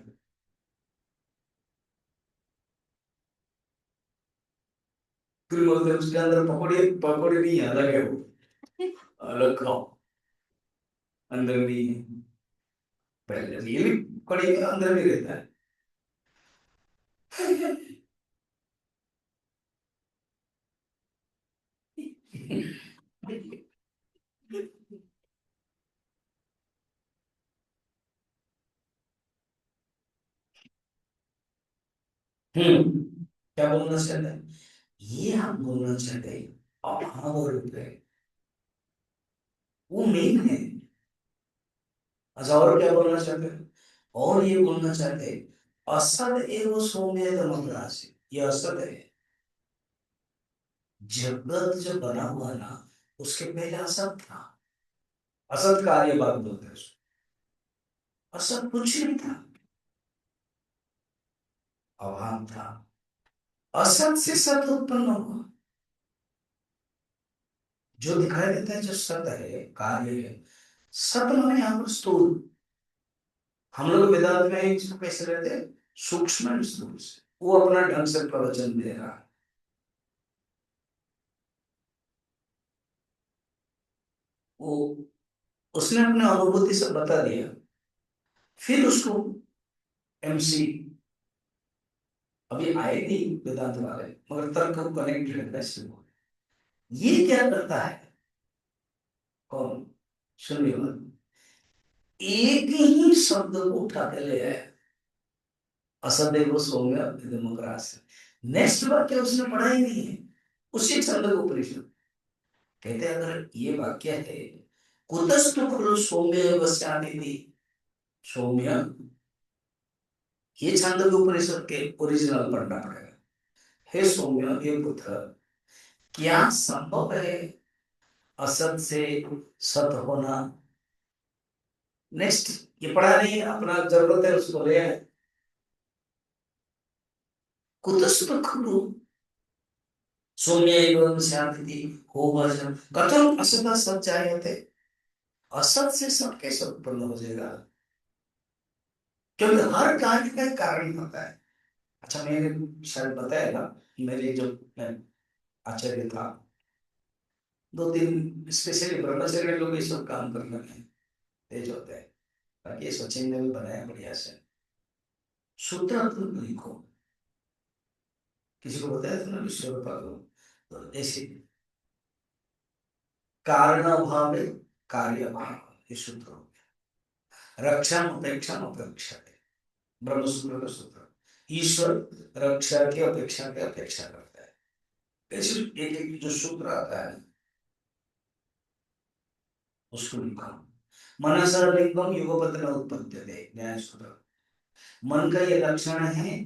फिर बोलते हैं उसके अंदर पकौड़ी, पकौड़ी नहीं है, अलग है वो, अलग खाओ, अंदर नहीं है। पहले ये भी कड़ी के अंदर भी रहता है। क्या बोलना चाहते हैं? ये हम बोलना चाहते हैं अभाव रूप है, वो मेन है। अच्छा, और क्या बोलना चाहते हैं? और ये बोलना चाहते हैं असद एवं सौम्य राशि, ये असद है। जगत जो बना हुआ ना, उसके पहले असत था। असत कार्य बात बोलते हैं उसको। असत कुछ नहीं था, अभाव था। असत से सत उत्पन्न हुआ। जो दिखाई देता है जो सत है, कार्य है। सत माने यहाँ पर स्थूल। हम लोग वेदांत में इसको कैसे रहते हैं? सूक्ष्म स्थूल से। वो अपना ढंग से प्रवचन दे रहा है। वो उसने अपने अनुभूति से बता दिया, फिर उसको एमसी अभी आए नहीं वेदांत वाले, मगर तर्क को कनेक्ट करता है इससे। ये क्या करता है? कौन? सुनिए, एक ही शब्द को उठा के ले आया, असदेव सौम्य से। नेक्स्ट वाक्य उसने पढ़ा ही नहीं है, उसी छंद को उपनिषद कहते हैं। अगर ये वाक्य है कुतस्तु खलु सौम्य वस्यादिति, सौम्य, ये छंद के उपनिषद के ओरिजिनल पढ़ना पड़ेगा। हे सौम्य, हे पुत्र, क्या संभव है असत से सत होना? नेक्स्ट, ये पढ़ा नहीं है, अपना जरूरत है उसको ले आए। कुतस्तु खलु सौम्य एवं शांति हो वचन कथम असत सत जायते। असत से सत कैसे उत्पन्न हो जाएगा? क्योंकि हर कार्य का एक कारण होता है। अच्छा, मैंने शायद बताया ना, मेरे जो आचार्य था, दो तीन स्पेशली ब्रह्मचर्य लोग ये सब काम करने में तेज होते हैं। बाकी सचिन ने भी बनाया बढ़िया से सूत्र लिखो। किसी को बताया था ना विश्व को, तो ऐसे कारण अभाव में कार्य अभाव, ये सूत्र हो गया। रक्षा अपेक्षा अपेक्षा, ब्रह्म सूत्र का सूत्र। ईश्वर रक्षा की अपेक्षा करता है। ऐसे एक एक जो सूत्र आता है उसको लिखा। मनसा लिंगम युगपत न उत्पद्यते, न्याय सूत्र। मन का ये लक्षण है,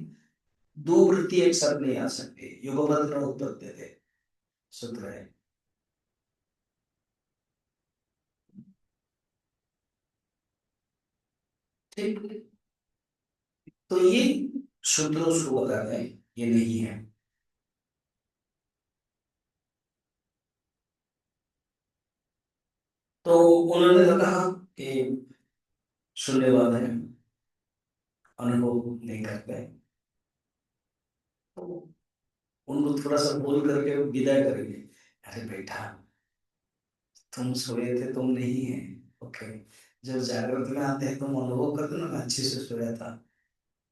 दो वृत्ति एक साथ नहीं आ सकते, युगपत न उत्पद्यते सूत्र है। ठीक, तो ये सूत्र उसको बता रहे हैं, ये नहीं है। तो उन्होंने तो कहा कि शून्यवाद है, अनुभव नहीं करते। तो उनको थोड़ा सा बोल करके विदाई करेंगे। अरे बेटा, तुम सोए थे, तुम नहीं है। ओके। जब जागृत में आते हैं तुम अनुभव करते हो ना, मैं अच्छे से सोया था।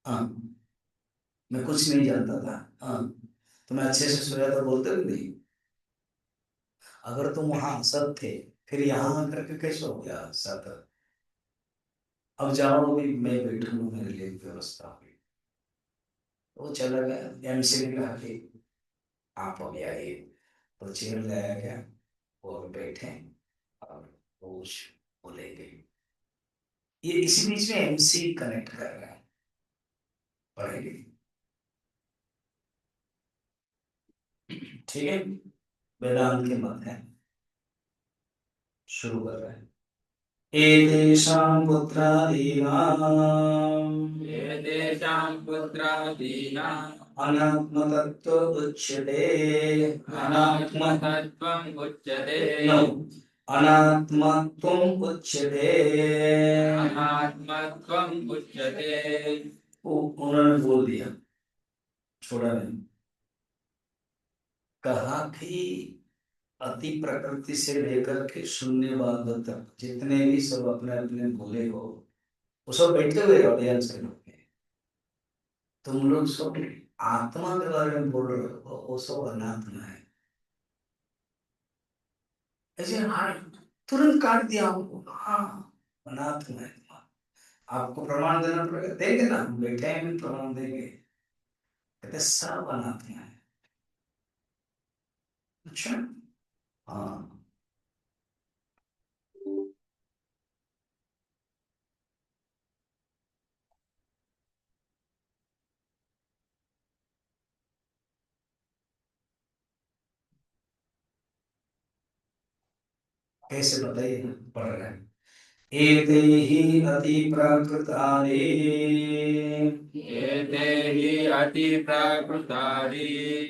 हाँ। मैं कुछ नहीं जानता था। हाँ। तो मैं अच्छे से सोया था बोलते भी नहीं। अगर तुम वहां असत थे, फिर यहाँ आकर के कैसे हो गया सत? अब जाओ, अभी मैं बैठूंगा, मेरे लिए व्यवस्था हुई। वो चला गया। एमसी ने कहा कि आप अभी आइए, तो चेयर लाया गया और बैठे और वो बोलेंगे। ये इसी बीच में एमसी कनेक्ट कर रहा है। पढ़ेंगे। ठीक है। वेदांत के मत है। शुरू कर रहे हैं। एतेषां पुत्रादीनां एतेषां पुत्रादीनाम् अनात्मतत्त्व उच्यते। अनात्मतत्त्वम् उच्यते। नो, अनात्मत्वम् उच्यते। अनात्मत्वम् उच्यते। उन्होंने बोल दिया, छोड़ा नहीं। कहा कि अति प्रकृति से लेकर के शून्यवाद तक जितने भी सब अपने अपने बोले हो, वो सब बैठे हुए ऑडियंस के लोग हैं। तुम लोग सब आत्मा के बारे में बोल रहे हो, वो सब अनात्मा है। ऐसे हाँ, तुरंत काट दिया हमको। हाँ, अनात्मा है। आपको प्रमाण देना पड़ेगा, देंगे ना, हम बैठे हैं भी प्रमाण देंगे। कहते सब अनात्मा है। अच्छा। हाँ। कैसे बताइए, पढ़ रहे हैं। एते हि अति प्राकृतानि एते हि अतिप्राकृतानि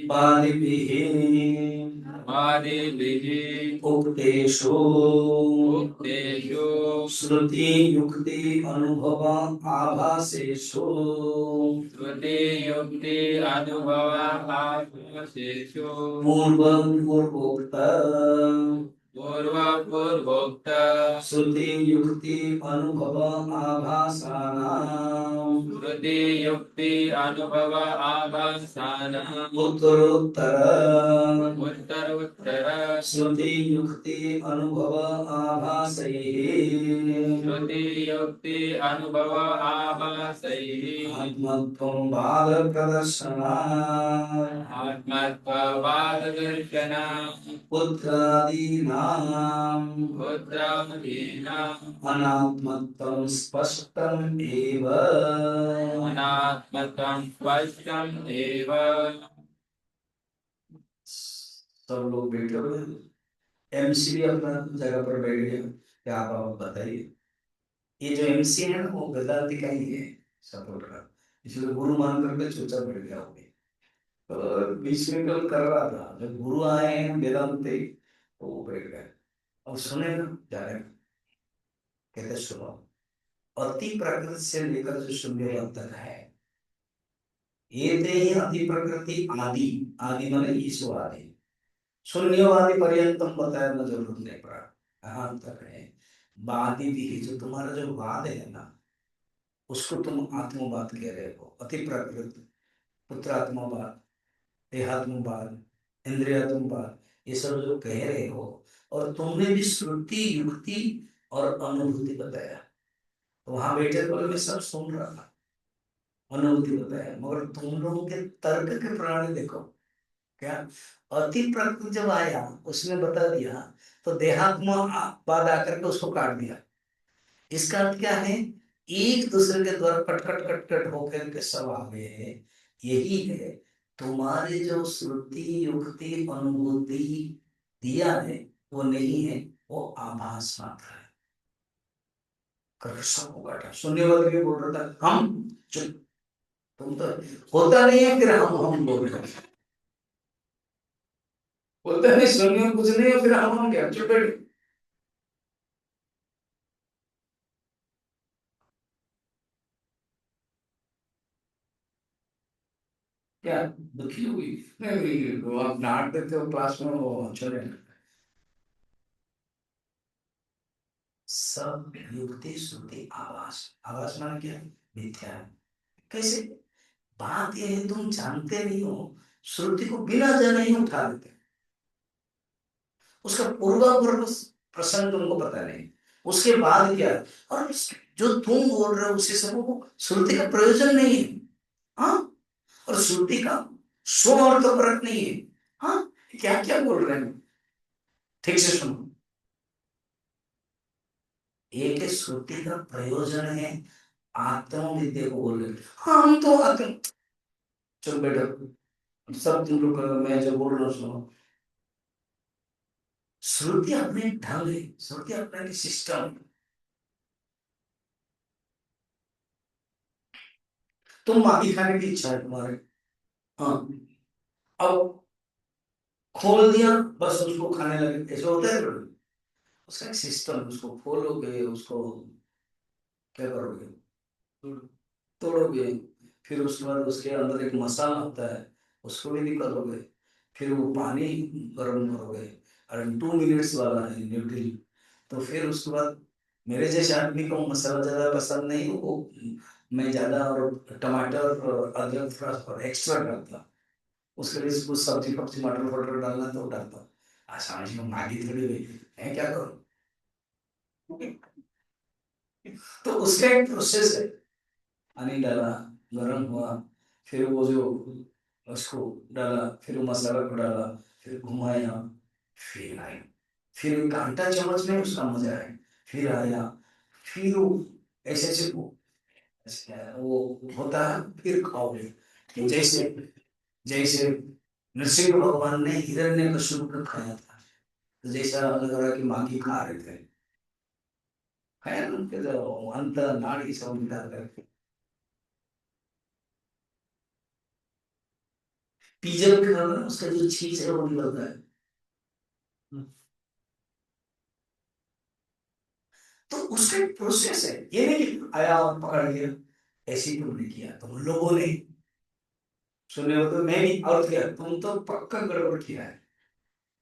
पादिभिः वादिभिः उक्तेषु उक्तेषु श्रुति युक्ति अनुभव आभासेषु श्रुतियुक्ति अनुभवाभासेषु पूर्वं पूर्वोक्त पूर्वपूर्वोक्त श्रुति युक्ति अनुभव आभासानां श्रुतियुक्ति अनुभव आभासानाम् उत्तरोत्तर उत्तरोत्तर श्रुति युक्ति अनुभव आभासैः श्रुतियुक्ति अनुभव आभासैः आत्मत्वं वाद प्रदर्शनात् आत्मत्ववाददर्शनम् पुत्रादीनां पुत्रादीनाम् अनात्मत्वं स्पष्टम् एव। अनात्मकं स्पष्टम् एव। सब लोग बैठे हुए हैं। एमसी भी अपना जगह पर बैठ गया कि आप बताइए। ये जो एमसी है ना, वो वेदांति का ही है, सपोर्टर। इसलिए गुरु मान करके चुपचाप बैठ गया हो। तो बीच में कल कर रहा था, जब गुरु आए हैं वेदांति, तो वो बैठ गए। अब सुने ना, जाने कहते सुनो। अति प्रकृति से लेकर जो शून्यवाद तक है, ये ते ही अति प्रकृति आदि। आदि माने ईश्वर आदि। शून्यवादी पर्यंतम बताया ना, जरूरत नहीं पड़ा। यहाँ तक है। वादी भी, जो तुम्हारा जो वाद है ना, उसको तुम आत्मवाद कह रहे हो। अति प्रकृति, पुत्रात्मवाद, देहात्मवाद, इंद्रियात्मवाद, ये सब जो कह रहे हो। और तुमने भी श्रुति युक्ति और अनुभूति बताया। तो वहां बैठे तो मैं सब सुन रहा था, अनुभूति बताया। मगर तुम लोगों के तर्क के प्रणाली देखो। क्या अति प्रकृति जब आया, उसने बता दिया, तो देहात्मवाद आकर के उसको काट दिया। इसका अर्थ क्या है? एक दूसरे के द्वारा कटकट कटकट होकर के सब आ गए हैं। यही है। तुम्हारे जो श्रुति युक्ति अनुभूति दिया है, वो नहीं है, वो आभास मात्र है। कृष्ण को बैठा शून्यवाद भी बोल रहा था, हम चुप। तुम तो होता नहीं है, फिर हम बोल रहे हैं। होता नहीं, शून्य कुछ नहीं है, फिर हम क्या चुप बैठे। क्या दुखी हुई? नहीं, वो आप डांट देते हो क्लास में, वो चले। सब युक्ति श्रुति आवास। आवास माने क्या? मिथ्या। कैसे? बात यह है तुम जानते नहीं हो, श्रुति को बिना जाने ही उठा देते, उसका पूर्वापूर्व प्रसंग तुमको पता नहीं, उसके बाद क्या है, और जो तुम बोल रहे हो उसी सबको श्रुति का प्रयोजन नहीं है। हाँ, और श्रुति का स्व अर्थपरक नहीं है। हाँ, क्या क्या बोल रहे हैं, ठीक से सुनो। एक श्रुति का प्रयोजन है आत्मविद्या को बोल रहे हैं। हाँ, हम तो आत्म, चुप बैठो, सब तुम लोग मैं जो बोल रहा हूँ सुनो। श्रुति अपने ढंग है, श्रुति अपने सिस्टम। तुम मागी खाने की इच्छा है तुम्हारे, हाँ, अब खोल दिया बस उसको खाने लगे, ऐसा होता है थोड़ी। उसका एक सिस्टम, उसको खोलोगे, उसको क्या करोगे, तोड़ोगे, फिर उसके बाद उसके अंदर एक मसाला होता है, उसको भी निकालोगे, फिर वो पानी गर्म करोगे, और 2 मिनट्स वाला है न्यूट्री। तो फिर उसके बाद मेरे जैसे आदमी को मसाला ज्यादा पसंद नहीं, वो मैं ज्यादा और टमाटर और अदरक थोड़ा एक्स्ट्रा डालता, उसके लिए कुछ सब्जी फब्जी मटर वटर डालना तो डालता। आसानी से मैगी थोड़ी हुई है, क्या करूं? तो उसका एक प्रोसेस है। पानी डाला, गरम हुआ, फिर वो जो उसको डाला, फिर वो मसाला को डाला, फिर घुमाया, फिर आया, फिर एक घंटा चम्मच में उसका मजा है, फिर आया, फिर वो ऐसे ऐसे वो होता है, फिर खाओगे। जैसे जैसे नरसिंह भगवान ने हिरण्यकश्यप को खाया था, तो जैसा लग रहा कि मांगी खा रहे थे, खाया ना उनके जो अंत नाड़ी सब निकाल करके, पिज्जा भी खाना, उसका जो चीज है वो निकलता है। तो उसका एक प्रोसेस है, ये नहीं कि आया और पकड़ लिया, ऐसे ही तुमने किया, तुम लोगों ने सुने हो तो मैं भी, और क्या तुम तो पक्का गड़बड़ किया है।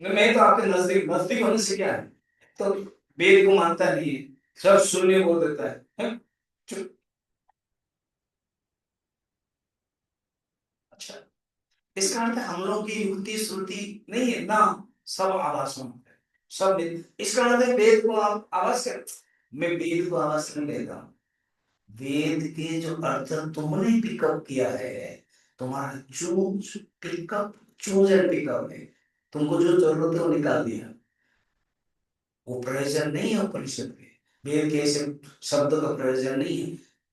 मैं तो आपके नजदीक नजदीक होने से क्या है, तो वेद को मानता नहीं है, सब शून्य बोल देता है, हैं? चुप। अच्छा, इसका अर्थ है हम लोग की युक्ति श्रुति नहीं है ना, सब आभास में है, सब इसका अर्थ है वेद को आप आभास कर, मैं वेद को आभास नहीं लेता हूँ। वेद के जो अर्थ तुमने पिकअप किया है, तुम्हारा choose pickup, choose and pickup है, तुमको जो जरूरत है वो निकाल दिया, वो प्रयोजन नहीं है उपनिषद के। वेद के ऐसे शब्द का प्रयोजन नहीं है।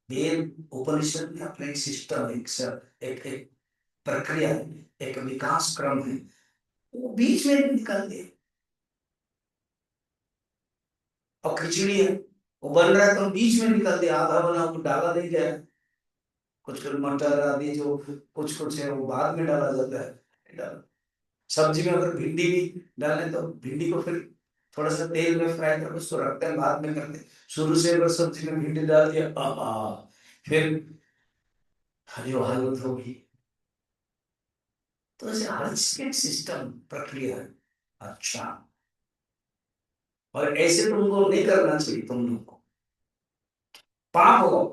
वेद उपनिषद में अपने एक सिस्टम, एक प्रक्रिया है, एक विकास क्रम है, वो बीच में निकाल दिया। और खिचड़ी है, वो बन रहा है तो बीच में निकाल दिया, आधा बना वो डाला नहीं गया, कुछ कुछ मटर आदि जो कुछ कुछ है वो बाद में डाला जाता है, डाला। सब्जी में अगर भिंडी भी डालें तो भिंडी को फिर थोड़ा सा तेल में फ्राई करके उसको रखते हैं, बाद में करते हैं। शुरू से अगर सब्जी में भिंडी डाल दिया, फिर हरी हालत होगी। तो ऐसे हर सिस्टम प्रक्रिया है। अच्छा, और ऐसे तुमको नहीं करना चाहिए, तुम लोग को पाप हो,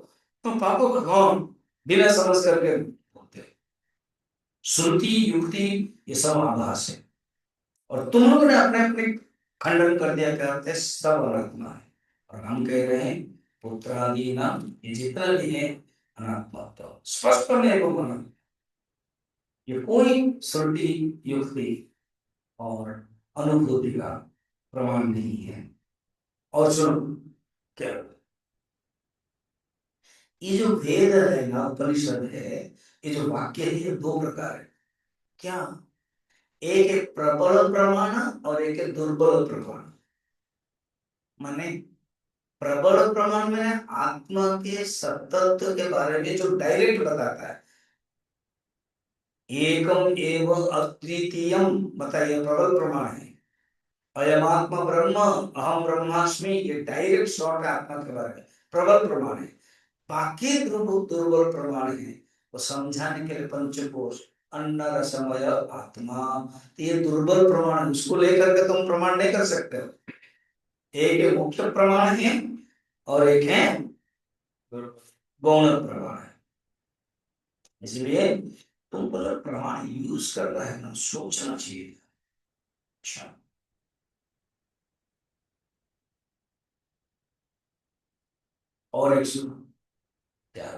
तो पापों का कौन बिना समझ करके बोलते हैं। श्रुति युक्ति ये सब आभास है, और तुम लोगों ने अपने अपने खंडन कर दिया, कहते हैं सब अनात्मा है, और हम कह रहे हैं पुत्रादि नाम ये जितना भी है अनात्मा, तो स्पष्ट नहीं को बना, ये कोई श्रुति युक्ति और अनुभूति का प्रमाण नहीं है। और सुनो क्या, ये जो वेद है ना, उपनिषद है, ये जो वाक्य है ये दो प्रकार है। क्या? एक है प्रबल प्रमाण और एक है दुर्बल प्रमाण। माने प्रबल प्रमाण में आत्मा के सत्तत्व के बारे में जो डायरेक्ट बताता है, एकम एवं अद्वितीयम बताइए, प्रबल प्रमाण है। अयम आत्मा ब्रह्म, अहम ब्रह्मास्मि, ये डायरेक्ट शॉर्ट है आत्मा के बारे में, प्रबल प्रमाण है। बाकी दुर्बल प्रमाण है, वो समझाने के लिए पंचकोश अन्न रसमय आत्मा, तो ये दुर्बल प्रमाण, उसको लेकर के तुम प्रमाण नहीं कर सकते हो। एक मुख्य प्रमाण है और एक है गौण प्रमाण। इसलिए तुमको अगर प्रमाण यूज कर रहा है ना, सोचना चाहिए। अच्छा, और एक सुनो क्या,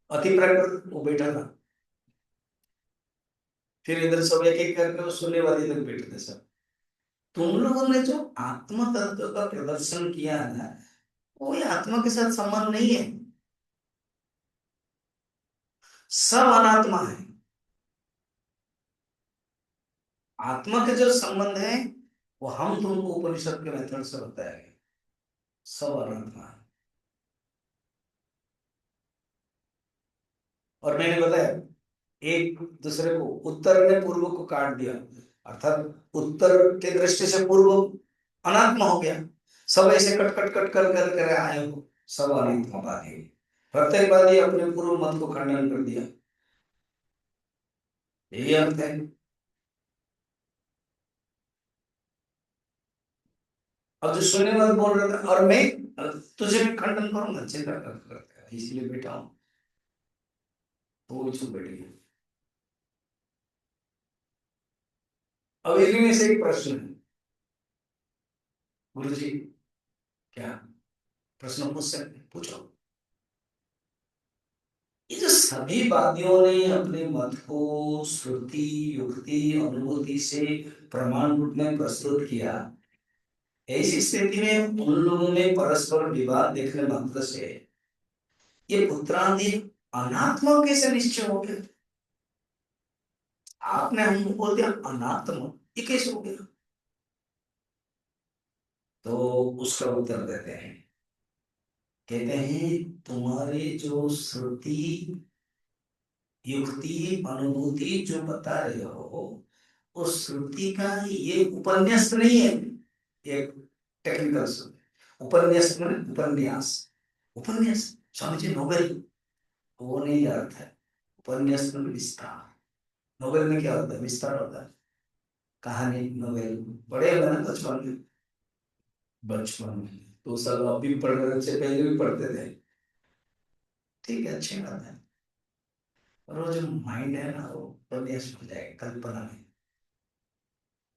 अति प्राकृत वो बैठा था, फिर इधर सब एक एक करके वो सुनने वाले तक बैठे थे सब। तुम लोगों ने जो आत्म तत्व का प्रदर्शन किया है ना, वो ये आत्मा के साथ संबंध नहीं है, सब अनात्मा है। आत्मा के जो संबंध है वो हम तुमको उपनिषद के मेथड से बताएंगे, सब अनात्मा है। और मैंने बताया एक दूसरे को, उत्तर ने पूर्व को काट दिया, अर्थात उत्तर के दृष्टि से पूर्व अनात्मा हो गया। सब ऐसे कट कट कट कर कर कर आए हो, सब अनात्मावादी। प्रत्येकवादी अपने पूर्व मत को खंडन कर दिया, यही अर्थ है। अब जो सुनने वाला बोल रहा था, और मैं तुझे भी खंडन करूंगा, चिंता कर, इसलिए बैठा हूं, तो वो चुप बैठ गया। अब इनमें से एक प्रश्न है, गुरु जी क्या प्रश्न पूछ सकते हैं? पूछो। ये जो सभी वादियों ने अपने मत को श्रुति युक्ति अनुभूति से प्रमाण रूप में प्रस्तुत किया, ऐसी स्थिति में उन लोगों में परस्पर विवाद देखने मात्र से ये पुत्रादि अनात्मा कैसे निश्चय हो गया? आपने हमको बोल दिया अनात्मा, ये कैसे हो गया? तो उसका उत्तर देते हैं, कहते हैं तुम्हारे जो श्रुति युक्ति अनुभूति जो बता रहे हो, उस श्रुति का ये उपन्यास नहीं है, एक टेक्निकल शब्द उपन्यास में, उपन्यास, उपन्यास स्वामी जी नोवेल, वो नहीं अर्थ है। उपन्यास में विस्तार, नोवेल में क्या होता है? विस्तार होता है, कहानी नोवेल पढ़े होगा ना बचपन में, बचपन में तो सब अब भी पढ़ रहे थे, पहले भी पढ़ते थे, ठीक है, अच्छी बात है। और वो जो माइंड है ना, वो उपन्यास हो जाएगा, कल्पना में।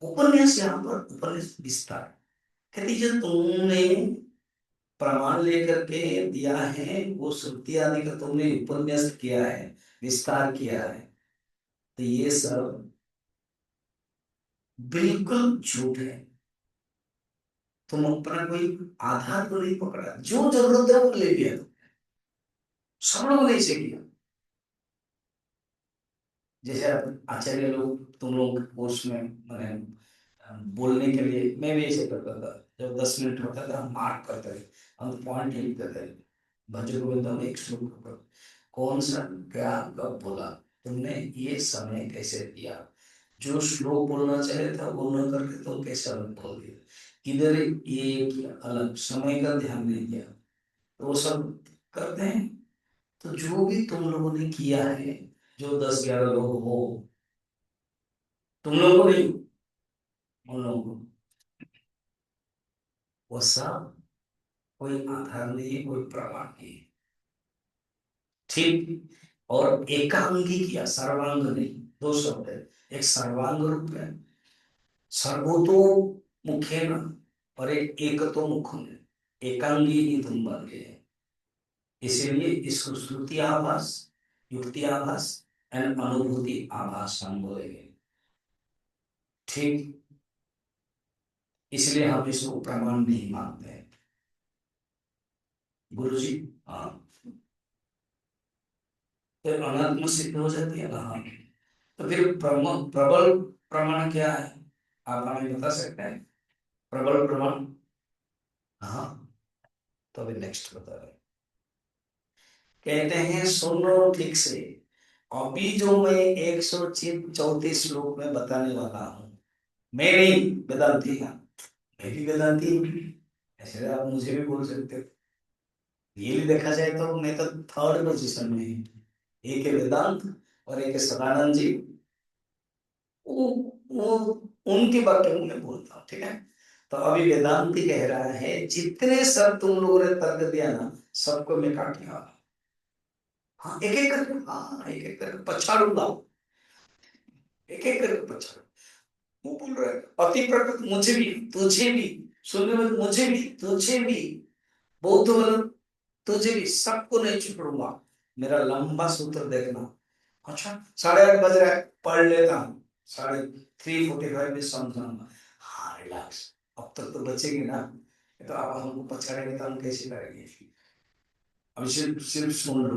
उपन्यास यहाँ पर उपन्यास विस्तार, कहती जो तुमने प्रमाण लेकर के दिया है, वो श्रुति आदि का तुमने उपन्यास किया है, विस्तार किया है, तो ये सब बिल्कुल झूठ है। तुम अपना कोई आधार को नहीं पकड़ा, जो जरूरत है वो ले लिया, सब लोगों ने इसे किया। जैसे अब आचार्य लोग, तुम लोग कोर्स में मैंने बोलने के लिए मैं भी ऐसे करता था, जब 10 मिनट होता था हम मार्क करते थे, हम पॉइंट लिखते थे, भजन गोविंदम एक श्लोक पर कौन सा क्या कब बोला, तुमने ये समय कैसे दिया, जो श्लोक बोलना चाहे था वो न करके तुम कैसे अलग बोल दिया, इधर ये अलग समय का ध्यान नहीं दिया, तो वो सब करते हैं। तो जो भी तुम लोगों ने किया है, जो 10-11 लोग हो, तुम लोगों को नहीं, उन लोगों को, वो सब कोई आधार नहीं, कोई प्रमाण नहीं, ठीक। और एकांगी किया, सर्वांग नहीं, दो शब्द है, एक सर्वांग रूप है, सर्वतो मुखे न, और एक एक तो मुख में, एकांगी ही तुम बन गए। इसीलिए इसको श्रुति आभास, युक्ति आभास एंड अनुभूति आभास हम बोलेंगे, ठीक। इसलिए हम इसको प्रमाण नहीं मानते हैं, गुरु जी। हाँ, तो अनात्म सिद्ध हो जाती है ना, हाँ। तो फिर प्रबल प्रमाण क्या है, आप हमें बता सकते हैं? प्रबल प्रमाण, हाँ, तो अभी नेक्स्ट बता रहे हैं। कहते हैं सुनो ठीक से, अभी जो मैं 134 श्लोक में बताने वाला हूं, मैं नहीं, वेदांती का, मैं भी वेदांती हूँ, ऐसे आप मुझे भी बोल सकते हो। ये भी देखा जाए तो मैं तो थर्ड पोजीशन में हूँ, एक है वेदांत और एक है सदानंद जी, वो उनके वाक्य में बोलता हूँ, ठीक है। तो अभी वेदांति कह रहा है जितने सब तुम लोगों ने तर्क दिया ना, सबको मैं काटूंगा। हाँ, एक एक करके, हाँ एक एक करके पछाड़ूंगा, एक एक करके पछाड़ू। वो बोल रहा है अति प्रकृत मुझे भी, तुझे भी, सुनने में मुझे भी, तुझे भी, बौद्ध बोला तुझे भी, सबको नहीं छोड़ूंगा। मेरा लंबा सूत्र देखना। अच्छा 8:30 बज रहा है, पढ़ लेता हूँ, 3:45 में समझाऊंगा। हाँ रिलैक्स, अब तक तो बचेगी ना, तो अब हमको पछाड़ेंगे तो हम कैसे करेंगे। अब सिर्फ सिर्फ सुन लो,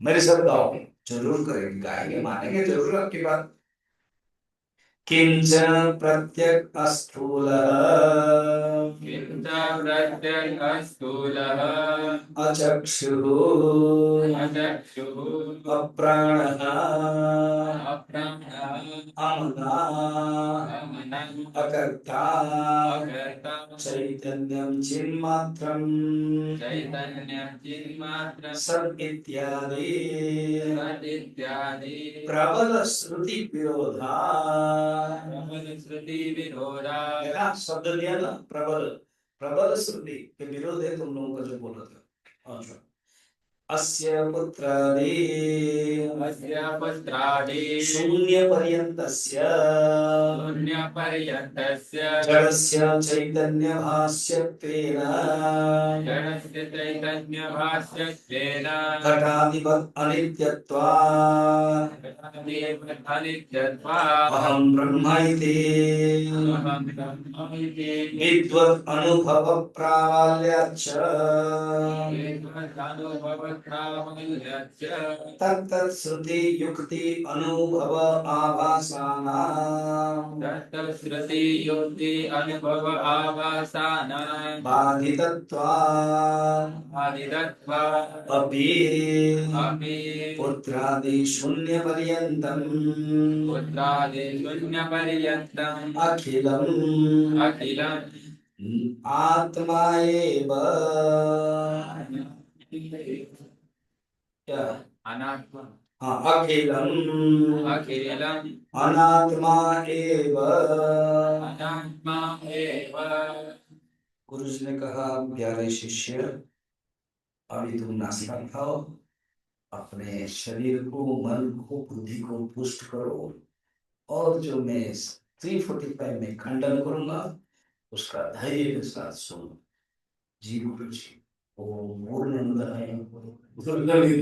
मेरे साथ गाओ, जरूर करेंगे, गाएंगे, मानेंगे जरूर आपकी बात। किंचन प्रत्यक स्थूलः किंच प्रत्यगस्थूलः अचक्षुः अचक्षुः अप्राणः अप्राणः अमना अमनः अकर्ता अकर्ता चैतन्यं चिन्मात्रं चैतन्यं चिन्मात्रं सत् इत्यादि तदित्यादि प्रबल श्रुति विरोधा। प्रबल श्रुति विरोधा। देखा शब्द दिया ना, प्रबल, प्रबल श्रुति के विरोध है तुम लोगों का जो बोला था। अच्छा, अस्य पुत्रादि अस्य पुत्रादि शून्य पर्यन्तस्य शून्यपर्यन्तस्य जडस्य चैतन्य भाष्यत्वेन जडस्य चैतन्यभाष्यत्वेन घटादिवत् अनित्यत्वात् अनित्यत्वात् अहं ब्रह्म इति अहं ब्रह्म इति विद्वत् अनुभव प्राबल्याच्च विद्वदनुभवप्राबल्यस्य तत्तत् श्रुति युक्ति अनुभव आभासानां तत्तश्रुति युक्ति अनुभव आवासानां बाधितत्वात् बाधितत्वात् अपि अपि पुत्रादि शून्य पर्यन्तम् पुत्रादि शून्यपर्यन्तम् अखिलम् अखिलम् आत्मा एव क्या, अनात्मा हाँ अखिलम् अखिलम् अनात्मा एव। अनात्मा एव। गुरु जी ने कहा प्यारे शिष्य, अभी तुम नाश्ता खाओ, अपने शरीर को, मन को, बुद्धि को पुष्ट करो, और जो मैं 3:45 में खंडन करूंगा उसका धैर्य के साथ सुनो। जी गुरु जी। ओम पूर्णमदः पूर्णमिदं